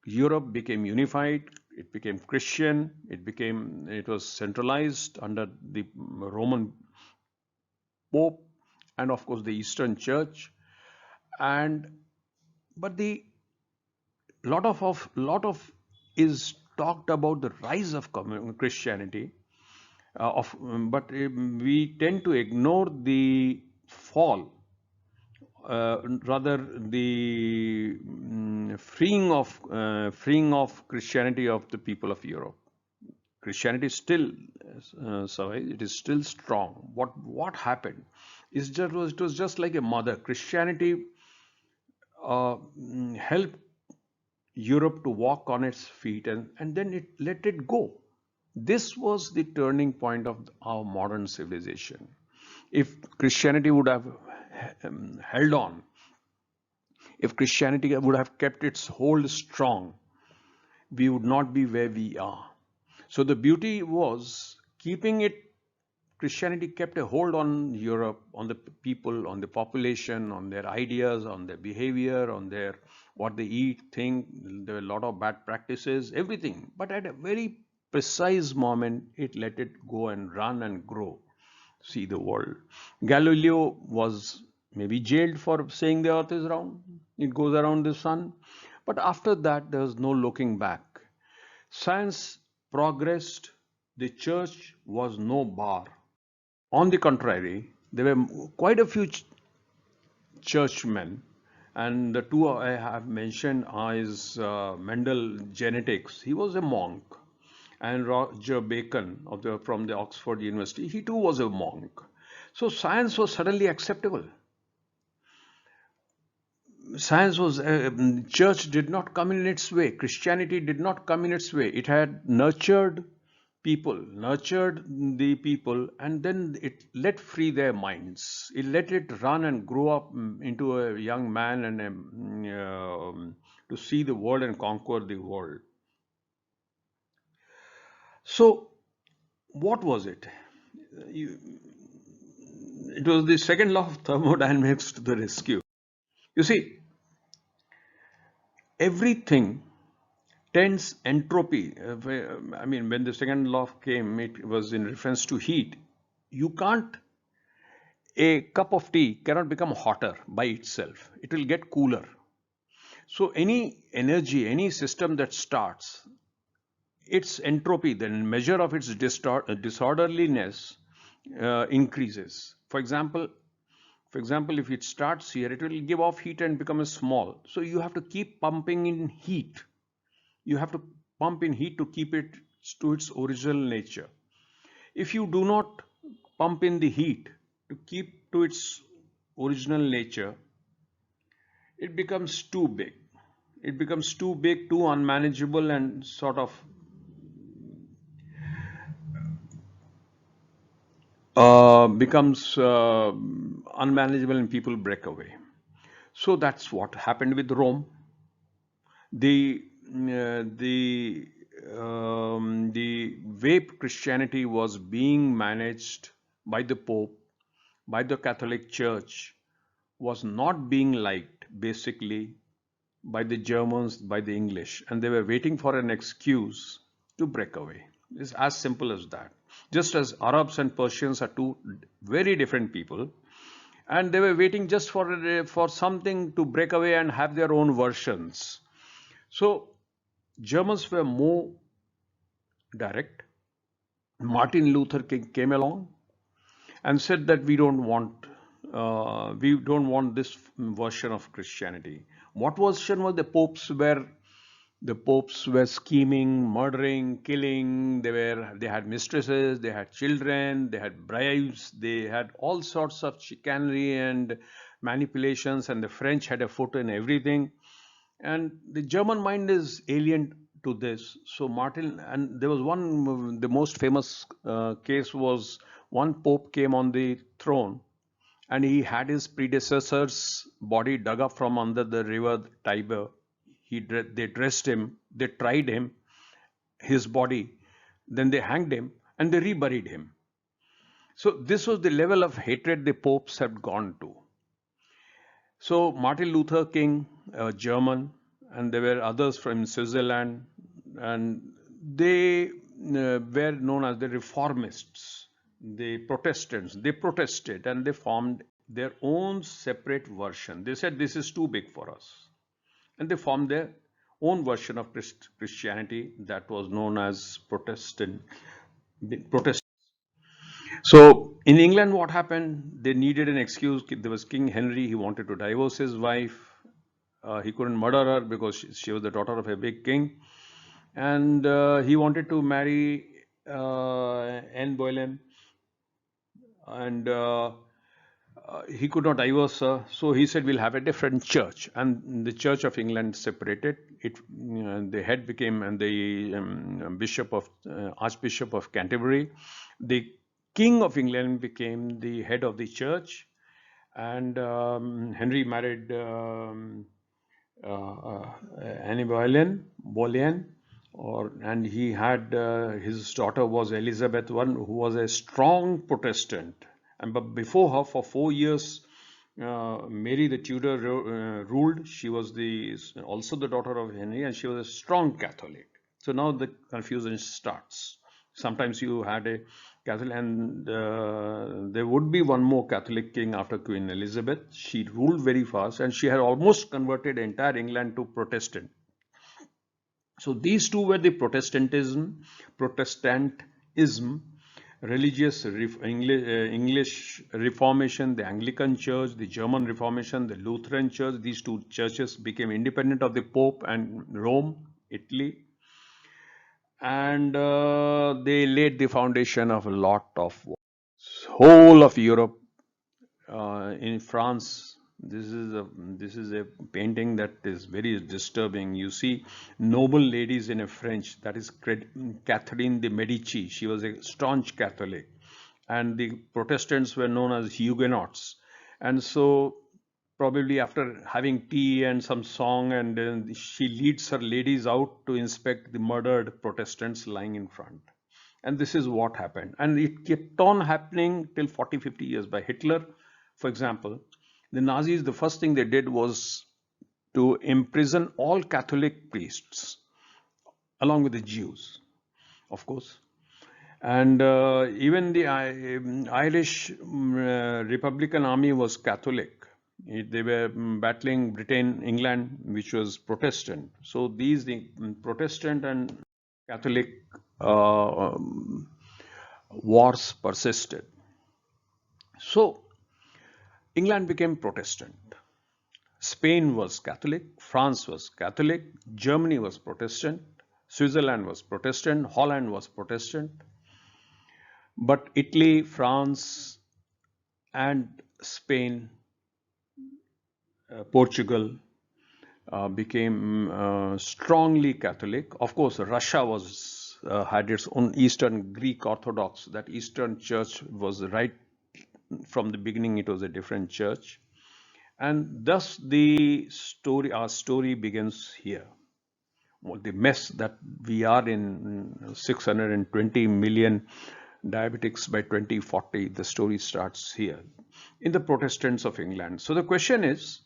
Europe became unified, it became Christian, it was centralized under the Roman Pope and of course the Eastern Church. And but the lot of is talked about the rise of Christianity, but we tend to ignore the fall, rather the freeing of Christianity of the people of Europe. Christianity is still survives. It is still strong. What happened? It was just like a mother. Christianity helped Europe to walk on its feet, and then it let it go. This was the turning point of our modern civilization. If Christianity would have held on, if Christianity would have kept its hold strong, we would not be where we are. So the beauty was keeping it. Christianity kept a hold on Europe, on the people, on the population, on their ideas, on their behavior, on their what they eat, think. There were a lot of bad practices, everything. But at a very precise moment, it let it go and run and grow. See the world. Galileo was maybe jailed for saying the earth is round. It goes around the sun. But after that, there was no looking back. Science progressed. The church was no bar. On the contrary, there were quite a few churchmen, and the two I have mentioned is Mendel genetics. He was a monk, and Roger Bacon from the Oxford University. He too was a monk. So science was suddenly acceptable. Science was church did not come in its way. Christianity did not come in its way. It had nurtured the people, and then it let free their minds. It let it run and grow up into a young man and to see the world and conquer the world. So, what was it? You, it was the second law of thermodynamics to the rescue. You see, everything tends entropy. I mean, when the second law came, it was in reference to heat. You can't, a cup of tea cannot become hotter by itself. It will get cooler. So any energy, any system that starts, its entropy, the measure of its disorderliness increases. For example, if it starts here, it will give off heat and become small. So you have to keep pumping in heat. You have to pump in heat to keep it to its original nature. If you do not pump in the heat to keep to its original nature, it becomes too big. It becomes too big, too unmanageable, and sort of becomes unmanageable, and people break away. So that's what happened with Rome. The the way Christianity was being managed by the Pope, by the Catholic Church, was not being liked basically by the Germans, by the English, and they were waiting for an excuse to break away. It's as simple as that. Just as Arabs and Persians are two very different people, and they were waiting just for something to break away and have their own versions. So Germans were more direct. Martin Luther King came along and said that we don't want this version of Christianity. What version was the popes were scheming, murdering, killing. They had mistresses, they had children, they had bribes, they had all sorts of chicanery and manipulations, and the French had a foot in everything. And the German mind is alien to this. So Martin, and there was one, the most famous case was one pope came on the throne, and he had his predecessor's body dug up from under the river Tiber. They dressed him, they tried him, his body, then they hanged him, and they reburied him. So this was the level of hatred the popes had gone to. So Martin Luther King, German, and there were others from Switzerland, and they were known as the reformists, the Protestants. They protested and they formed their own separate version. They said this is too big for us, and they formed their own version of Christianity that was known as Protestant. So in England, what happened? They needed an excuse. There was King Henry. He wanted to divorce his wife. He couldn't murder her because she was the daughter of a big king, and he wanted to marry Anne Boleyn, and he could not divorce her. So he said, "We'll have a different church." And the Church of England separated. The head became and the bishop of Archbishop of Canterbury. The King of England became the head of the church, and Henry married Anne Boleyn, and he had his daughter was Elizabeth I, who was a strong Protestant. And but before her, for 4 years, Mary the Tudor ruled. She was also the daughter of Henry, and she was a strong Catholic. So now the confusion starts. Sometimes you had a Catholic, and there would be one more Catholic king after Queen Elizabeth. She ruled very fast, and she had almost converted entire England to Protestant. So these two were the Protestantism, English Reformation, the Anglican Church, the German Reformation, the Lutheran Church. These two churches became independent of the Pope and Rome, Italy, and they laid the foundation of a lot of whole of Europe. In France, this is a painting that is very disturbing. You see noble ladies in a French, that is Catherine de Medici. She was a staunch Catholic, and the Protestants were known as Huguenots. And so probably after having tea and some song, and then she leads her ladies out to inspect the murdered Protestants lying in front. And this is what happened. And it kept on happening till 40, 50 years. By Hitler, for example, the Nazis, the first thing they did was to imprison all Catholic priests, along with the Jews, of course. And even the Irish Republican Army was Catholic. They were battling Britain, England, which was Protestant. So the Protestant and Catholic wars persisted. So England became Protestant. Spain was Catholic, France was Catholic, Germany was Protestant, Switzerland was Protestant, Holland was Protestant. But Italy, France, and Spain, Portugal became strongly Catholic. Of course, Russia was had its own Eastern Greek Orthodox. That Eastern Church was right from the beginning. It was a different church, and thus our story begins here. Well, the mess that we are in, 620 million diabetics by 2040, the story starts here in the Protestants of England. So the question is,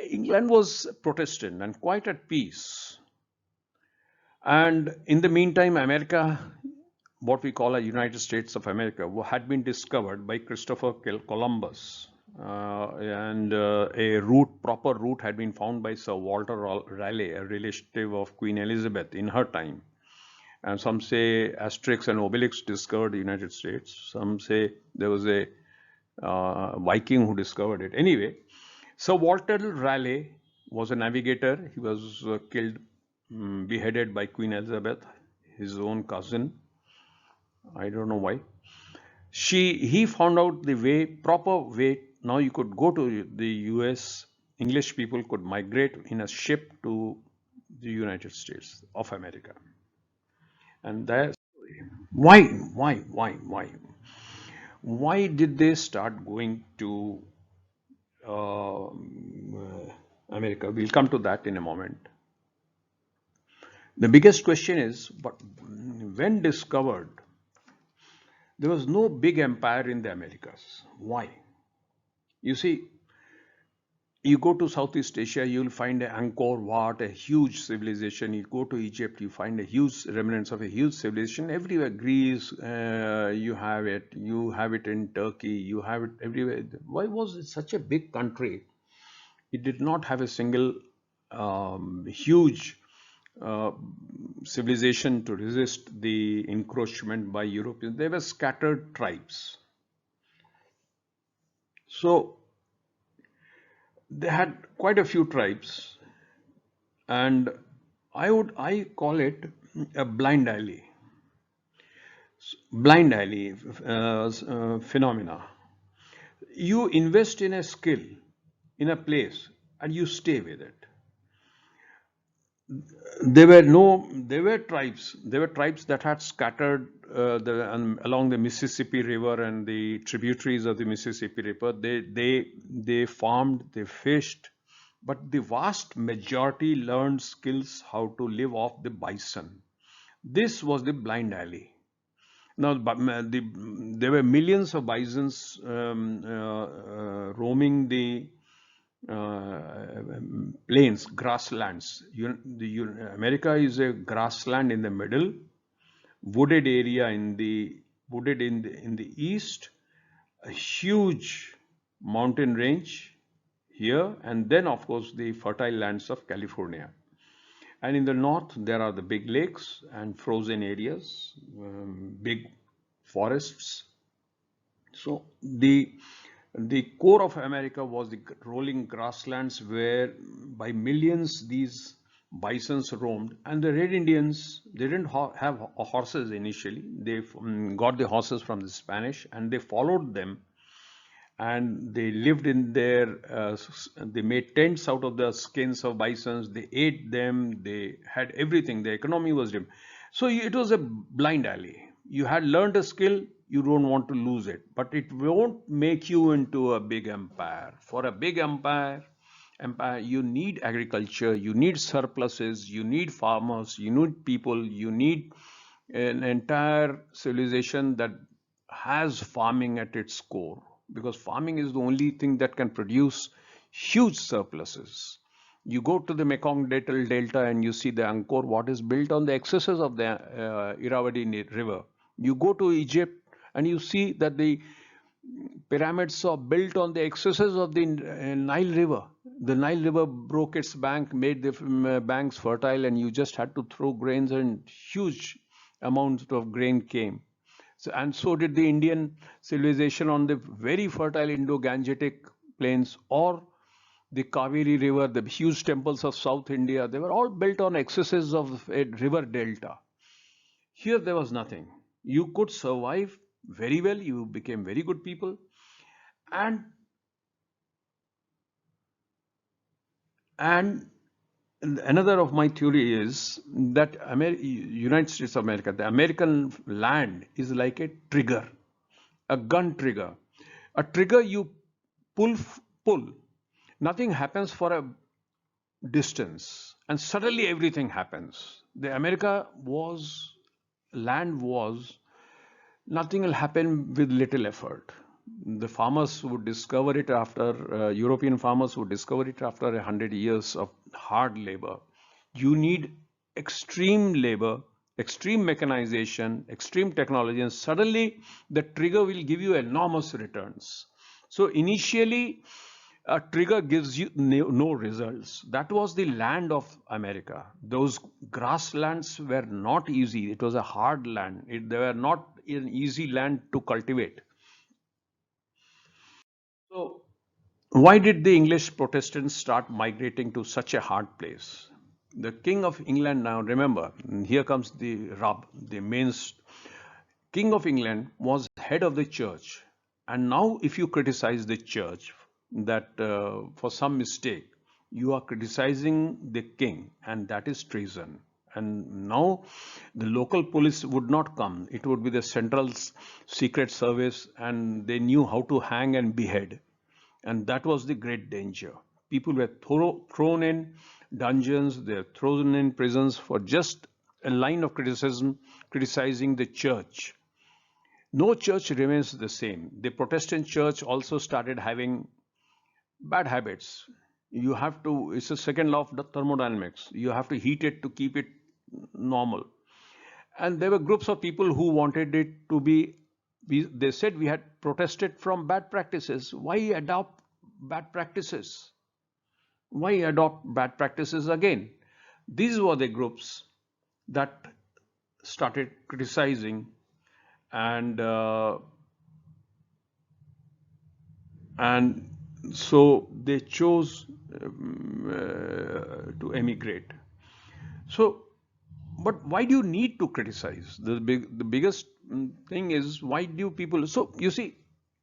England was Protestant and quite at peace. And in the meantime, America, what we call a United States of America, had been discovered by Christopher Columbus. And proper route had been found by Sir Walter Raleigh, a relative of Queen Elizabeth in her time. And some say Asterix and Obelix discovered the United States. Some say there was a Viking who discovered it. Anyway, Sir Walter Raleigh was a navigator. He was killed, beheaded by Queen Elizabeth, his own cousin. I don't know why. He found out the proper way. Now you could go to the US. English people could migrate in a ship to the United States of America. And that's why did they start going to uh, America? We'll come to that in a moment. The biggest question is, but when discovered, there was no big empire in the Americas. Why? You see, You go to Southeast Asia, you'll find Angkor Wat, a huge civilization. You go to Egypt, you find a huge remnants of a huge civilization. Everywhere, Greece, you have it. You have it in Turkey. You have it everywhere. Why was it such a big country? It did not have a single huge uh, civilization to resist the encroachment by Europeans. They were scattered tribes. So they had quite a few tribes, and I call it a blind alley phenomena. You invest in a skill in a place and you stay with it. There were tribes that had scattered along the Mississippi River and the tributaries of the Mississippi River. They farmed, they fished, but the vast majority learned skills how to live off the bison. This was the blind alley. Now, there were millions of bisons roaming the plains, grasslands. America is a grassland in the middle, wooded area in the wooded in the east, a huge mountain range here, and then of course the fertile lands of California. And in the north, there are the big lakes and frozen areas, big forests. So the core of America was the rolling grasslands where by millions these bisons roamed, and the Red Indians, they didn't have horses initially. They got the horses from the Spanish and they followed them, and they lived in their they made tents out of the skins of bisons. They ate them, they had everything. The economy was dim. So it was a blind alley. You had learned a skill, you don't want to lose it, but it won't make you into a big empire. For a big empire, you need agriculture, you need surpluses, you need farmers, you need people, you need an entire civilization that has farming at its core, because farming is the only thing that can produce huge surpluses. You go to the Mekong Delta and you see the Angkor Wat is built on the excesses of the Irrawaddy River. You go to Egypt and you see that the pyramids are built on the excesses of the Nile River. The Nile River broke its bank, made the banks fertile, and you just had to throw grains, and huge amounts of grain came. And so did the Indian civilization on the very fertile Indo-Gangetic plains, or the Kaveri River, the huge temples of South India. They were all built on excesses of a river delta. Here there was nothing. You could survive very well. You became very good people. And and another of my theory is that United States of America, the American land is like a trigger, a gun trigger. A trigger you pull, pull. Nothing happens for a distance, and suddenly everything happens. The America was, land was, nothing will happen with little effort. The farmers would discover it after, European farmers would discover it after 100 years of hard labor. You need extreme labor, extreme mechanization, extreme technology, and suddenly the trigger will give you enormous returns. So initially, a trigger gives you no results. That was the land of America. Those grasslands were not easy. It was a hard land. They were not an easy land to cultivate. So, why did the English Protestants start migrating to such a hard place? The King of England, now remember, here comes the rub, the main King of England was head of the church. And now, if you criticize the church that for some mistake, you are criticizing the king, and that is treason. And now the local police would not come. It would be the central secret service, and they knew how to hang and behead. And that was the great danger. People were thrown in dungeons, they're thrown in prisons for just a line of criticism, criticizing the church. No church remains the same. The Protestant church also started having bad habits. You have to, it's a second law of the thermodynamics. You have to heat it to keep it normal. And there were groups of people who wanted it to be, they said we had protested from bad practices. Why adopt bad practices? Why adopt bad practices again? These were the groups that started criticizing, and and so they chose to emigrate. So, but why do you need to criticize? The biggest thing is, why do people? So you see,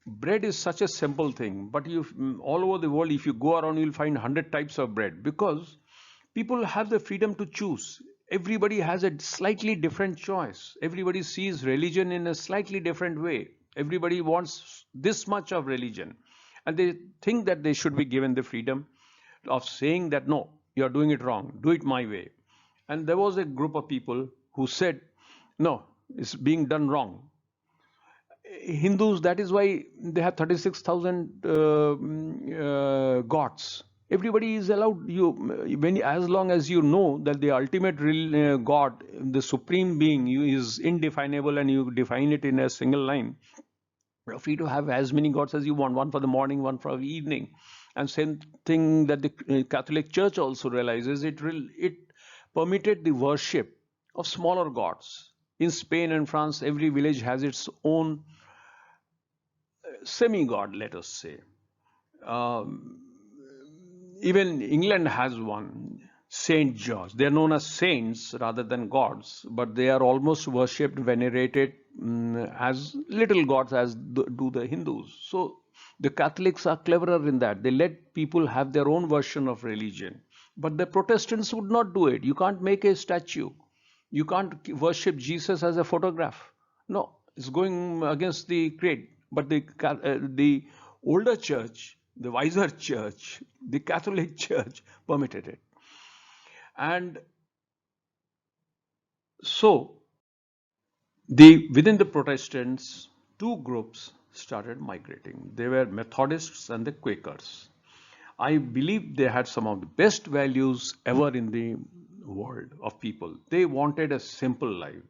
bread is such a simple thing, but you all over the world, if you go around, you'll find 100 types of bread, because people have the freedom to choose. Everybody has a slightly different choice. Everybody sees religion in a slightly different way. Everybody wants this much of religion, and they think that they should be given the freedom of saying that no, you are doing it wrong, do it my way. And there was a group of people who said, no, it's being done wrong. Hindus, that is why they have 36,000 gods. Everybody is allowed, you, when, as long as you know that the ultimate real God, the supreme being, is indefinable, and you define it in a single line, you're free to have as many gods as you want, one for the morning, one for the evening. And same thing that the Catholic Church also realizes, it permitted the worship of smaller gods. In Spain and France, every village has its own semi-god, let us say. Um, Even England has one, Saint George. They are known as saints rather than gods, but they are almost worshipped, venerated as little gods as do the Hindus. So the Catholics are cleverer in that. They let people have their own version of religion. But the Protestants would not do it. You can't make a statue. You can't worship Jesus as a photograph. No, it's going against the creed. But the older church, the wiser church, the Catholic Church permitted it. And so within the Protestants, two groups started migrating. They were Methodists and the Quakers. I believe they had some of the best values ever in the world of people. They wanted a simple life.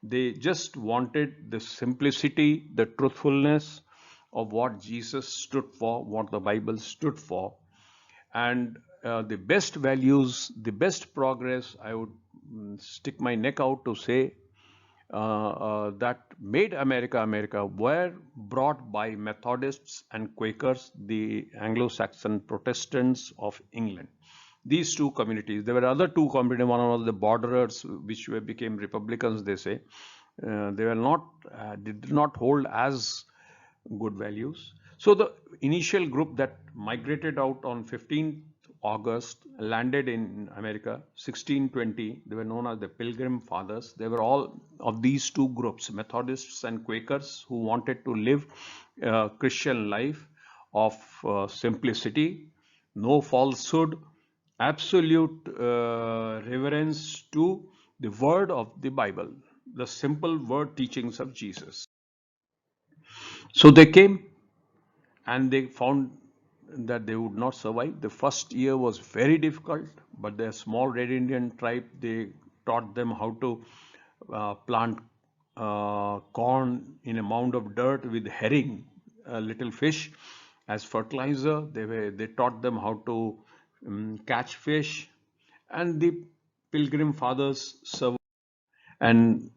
They just wanted the simplicity, the truthfulness of what Jesus stood for, what the Bible stood for, and the best values, the best progress. I would stick my neck out to say that made America America were brought by Methodists and Quakers, the Anglo-Saxon Protestants of England. These two communities. There were other two communities. One was the borderers, which became Republicans. They say they were not, did not hold as good values. So the initial group that migrated out on 15th August landed in America 1620. They were known as the Pilgrim Fathers. They were all of these two groups, Methodists and Quakers, who wanted to live a Christian life of simplicity, no falsehood, absolute reverence to the word of the Bible, the simple word teachings of Jesus. So they came, and they found that they would not survive. The first year was very difficult, but their small Red Indian tribe, they taught them how to plant corn in a mound of dirt with herring, little fish, as fertilizer. They taught them how to catch fish, and the Pilgrim Fathers survived. And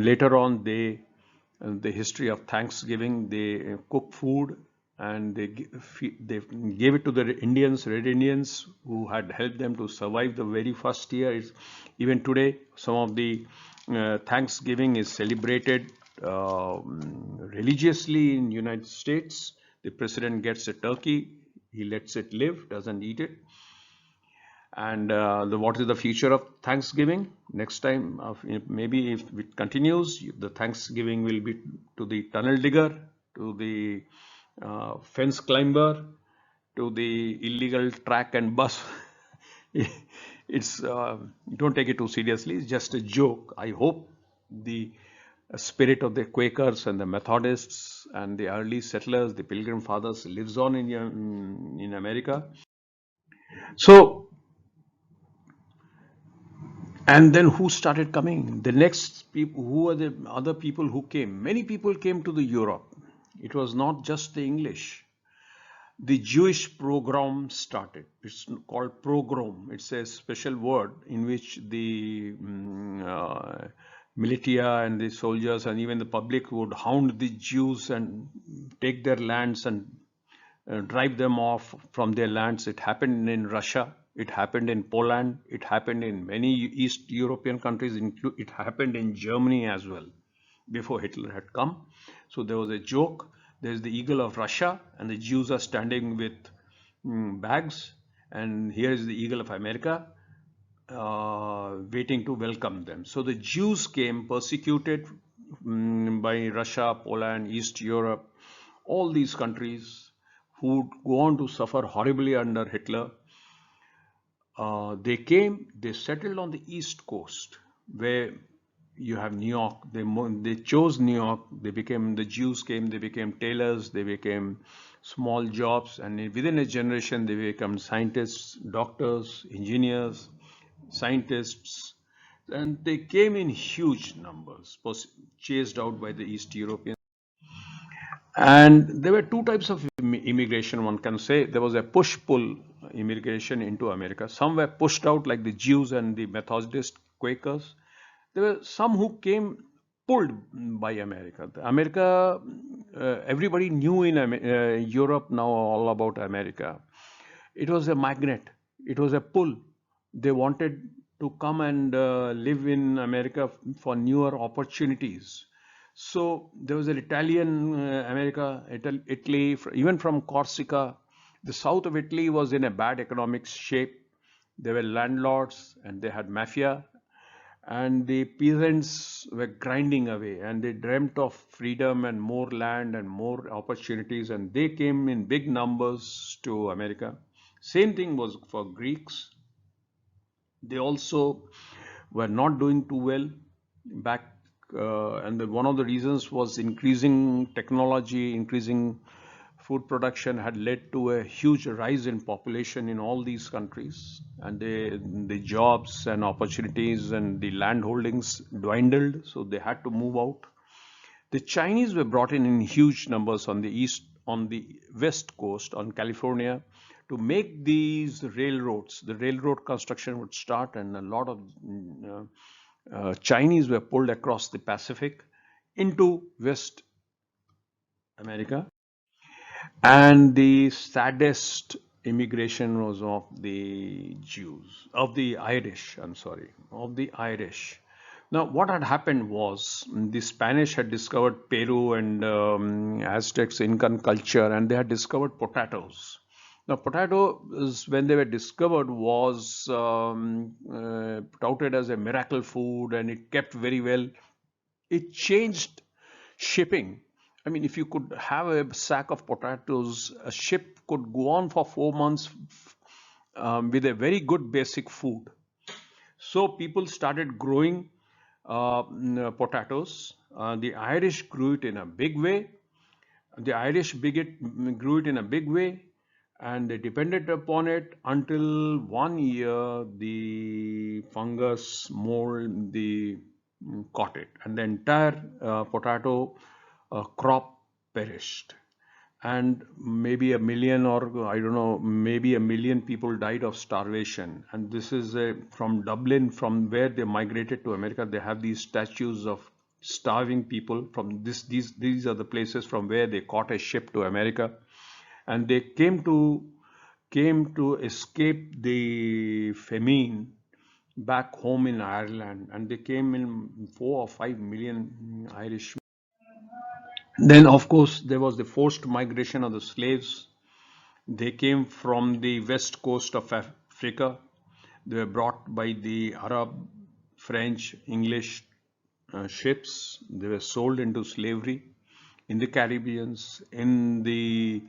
later on, the history of Thanksgiving, they cook food, and they gave it to the Indians, Red Indians, who had helped them to survive the very first year. Even today, some of the Thanksgiving is celebrated religiously in United States. The president gets a turkey, he lets it live, doesn't eat it. And what is the future of Thanksgiving? Next time, maybe if it continues, the Thanksgiving will be to the tunnel digger, to the fence climber, to the illegal track and bus. It's don't take it too seriously. It's just a joke. I hope the spirit of the Quakers and the Methodists and the early settlers, the Pilgrim Fathers, lives on in America. So, and then who started coming? The next people, who were the other people who came? Many people came to the Europe. It was not just the English. The Jewish pogrom started. It's called pogrom. It's a special word in which the militia and the soldiers and even the public would hound the Jews and take their lands and drive them off from their lands. It happened in Russia. It happened in Poland. It happened in many East European countries. It happened in Germany as well before Hitler had come. So there was a joke. There's the eagle of Russia, and the Jews are standing with bags, and here is the eagle of America waiting to welcome them. So the Jews came persecuted by Russia, Poland, East Europe, all these countries who would go on to suffer horribly under Hitler. They came, they settled on the East Coast, where you have New York. They chose New York. The Jews came, they became tailors, they became small jobs, and within a generation, they become scientists, doctors, engineers, scientists, and they came in huge numbers, chased out by the East Europeans. And there were two types of immigration, one can say. There was a push-pull immigration into America. Some were pushed out, like the Jews and the Methodist Quakers. There were some who came pulled by America. Everybody knew in Europe now all about America. It was a magnet. It was a pull. They wanted to come and live in America for newer opportunities. So there was an Italian America, Italy, even from Corsica. The south of Italy was in a bad economic shape. They were landlords and they had mafia, and the peasants were grinding away, and they dreamt of freedom and more land and more opportunities, and they came in big numbers to America. Same thing was for Greeks. They also were not doing too well back, and one of the reasons was increasing technology, increasing food production had led to a huge rise in population in all these countries, and the jobs and opportunities and the land holdings dwindled, so they had to move out. The Chinese were brought in huge numbers on the west coast, on California, to make these railroads. The railroad construction would start, and a lot of Chinese were pulled across the Pacific into West America. And the saddest immigration was of the Jews, of the Irish, I'm sorry, of the Irish. Now, what had happened was the Spanish had discovered Peru and Aztecs, Incan culture, and they had discovered potatoes. Now, potatoes, when they were discovered, was touted as a miracle food, and it kept very well. It changed shipping. I mean, if you could have a sack of potatoes, a ship could go on for 4 months with a very good basic food. So people started growing potatoes. The Irish grew it in a big way. The Irish grew it in a big way, and they depended upon it until one year the fungus mold caught it, and the entire potato crop perished. And maybe a million, or I don't know, maybe a million people died of starvation. And this is from Dublin, from where they migrated to America. They have these statues of starving people from these are the places from where they caught a ship to America, and they came to escape the famine back home in Ireland, and they came in 4 or 5 million Irish. Then, of course, there was the forced migration of the slaves. They came from the west coast of Africa. They were brought by the Arab, French, English ships. They were sold into slavery in the Caribbean, in the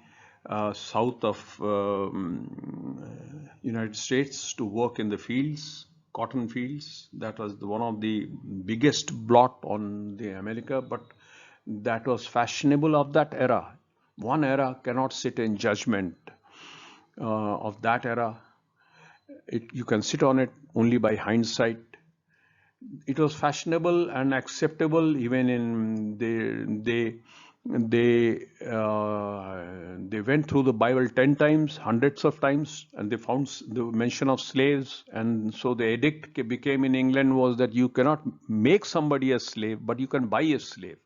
south of United States, to work in the fields, cotton fields. That was one of the biggest blot on the America. But that was fashionable of that era. One era cannot sit in judgment of that era. You can sit on it only by hindsight. It was fashionable and acceptable even in they went through the Bible 10 times, hundreds of times, and they found the mention of slaves. And so the edict became in England was that you cannot make somebody a slave, but you can buy a slave.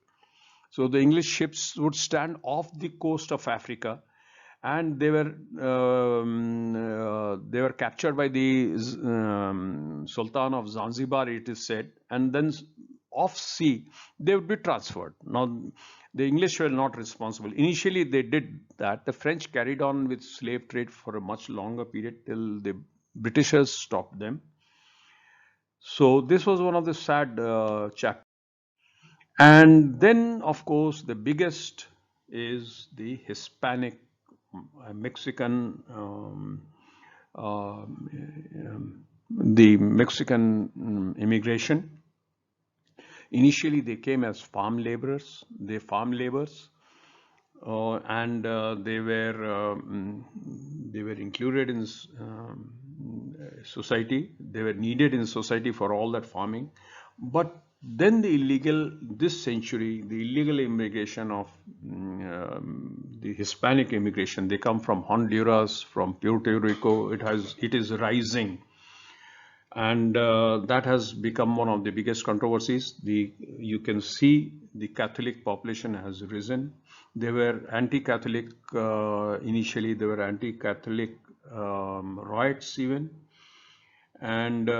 So the English ships would stand off the coast of Africa, and they were captured by the Sultan of Zanzibar, it is said, and then off sea they would be transferred. Now the English were not responsible. Initially they did that. The French carried on with slave trade for a much longer period till the Britishers stopped them. So this was one of the sad chapters. And then, of course, the biggest is the Hispanic, Mexican, the Mexican immigration. Initially, they came as farm laborers. And they were included in society. They were needed in society for all that farming. But then the this century, the illegal immigration of the Hispanic immigration, they come from Honduras, from Puerto Rico. It is rising, and that has become one of the biggest controversies. You can see the Catholic population has risen. They were anti-Catholic initially. There were anti-Catholic riots even, and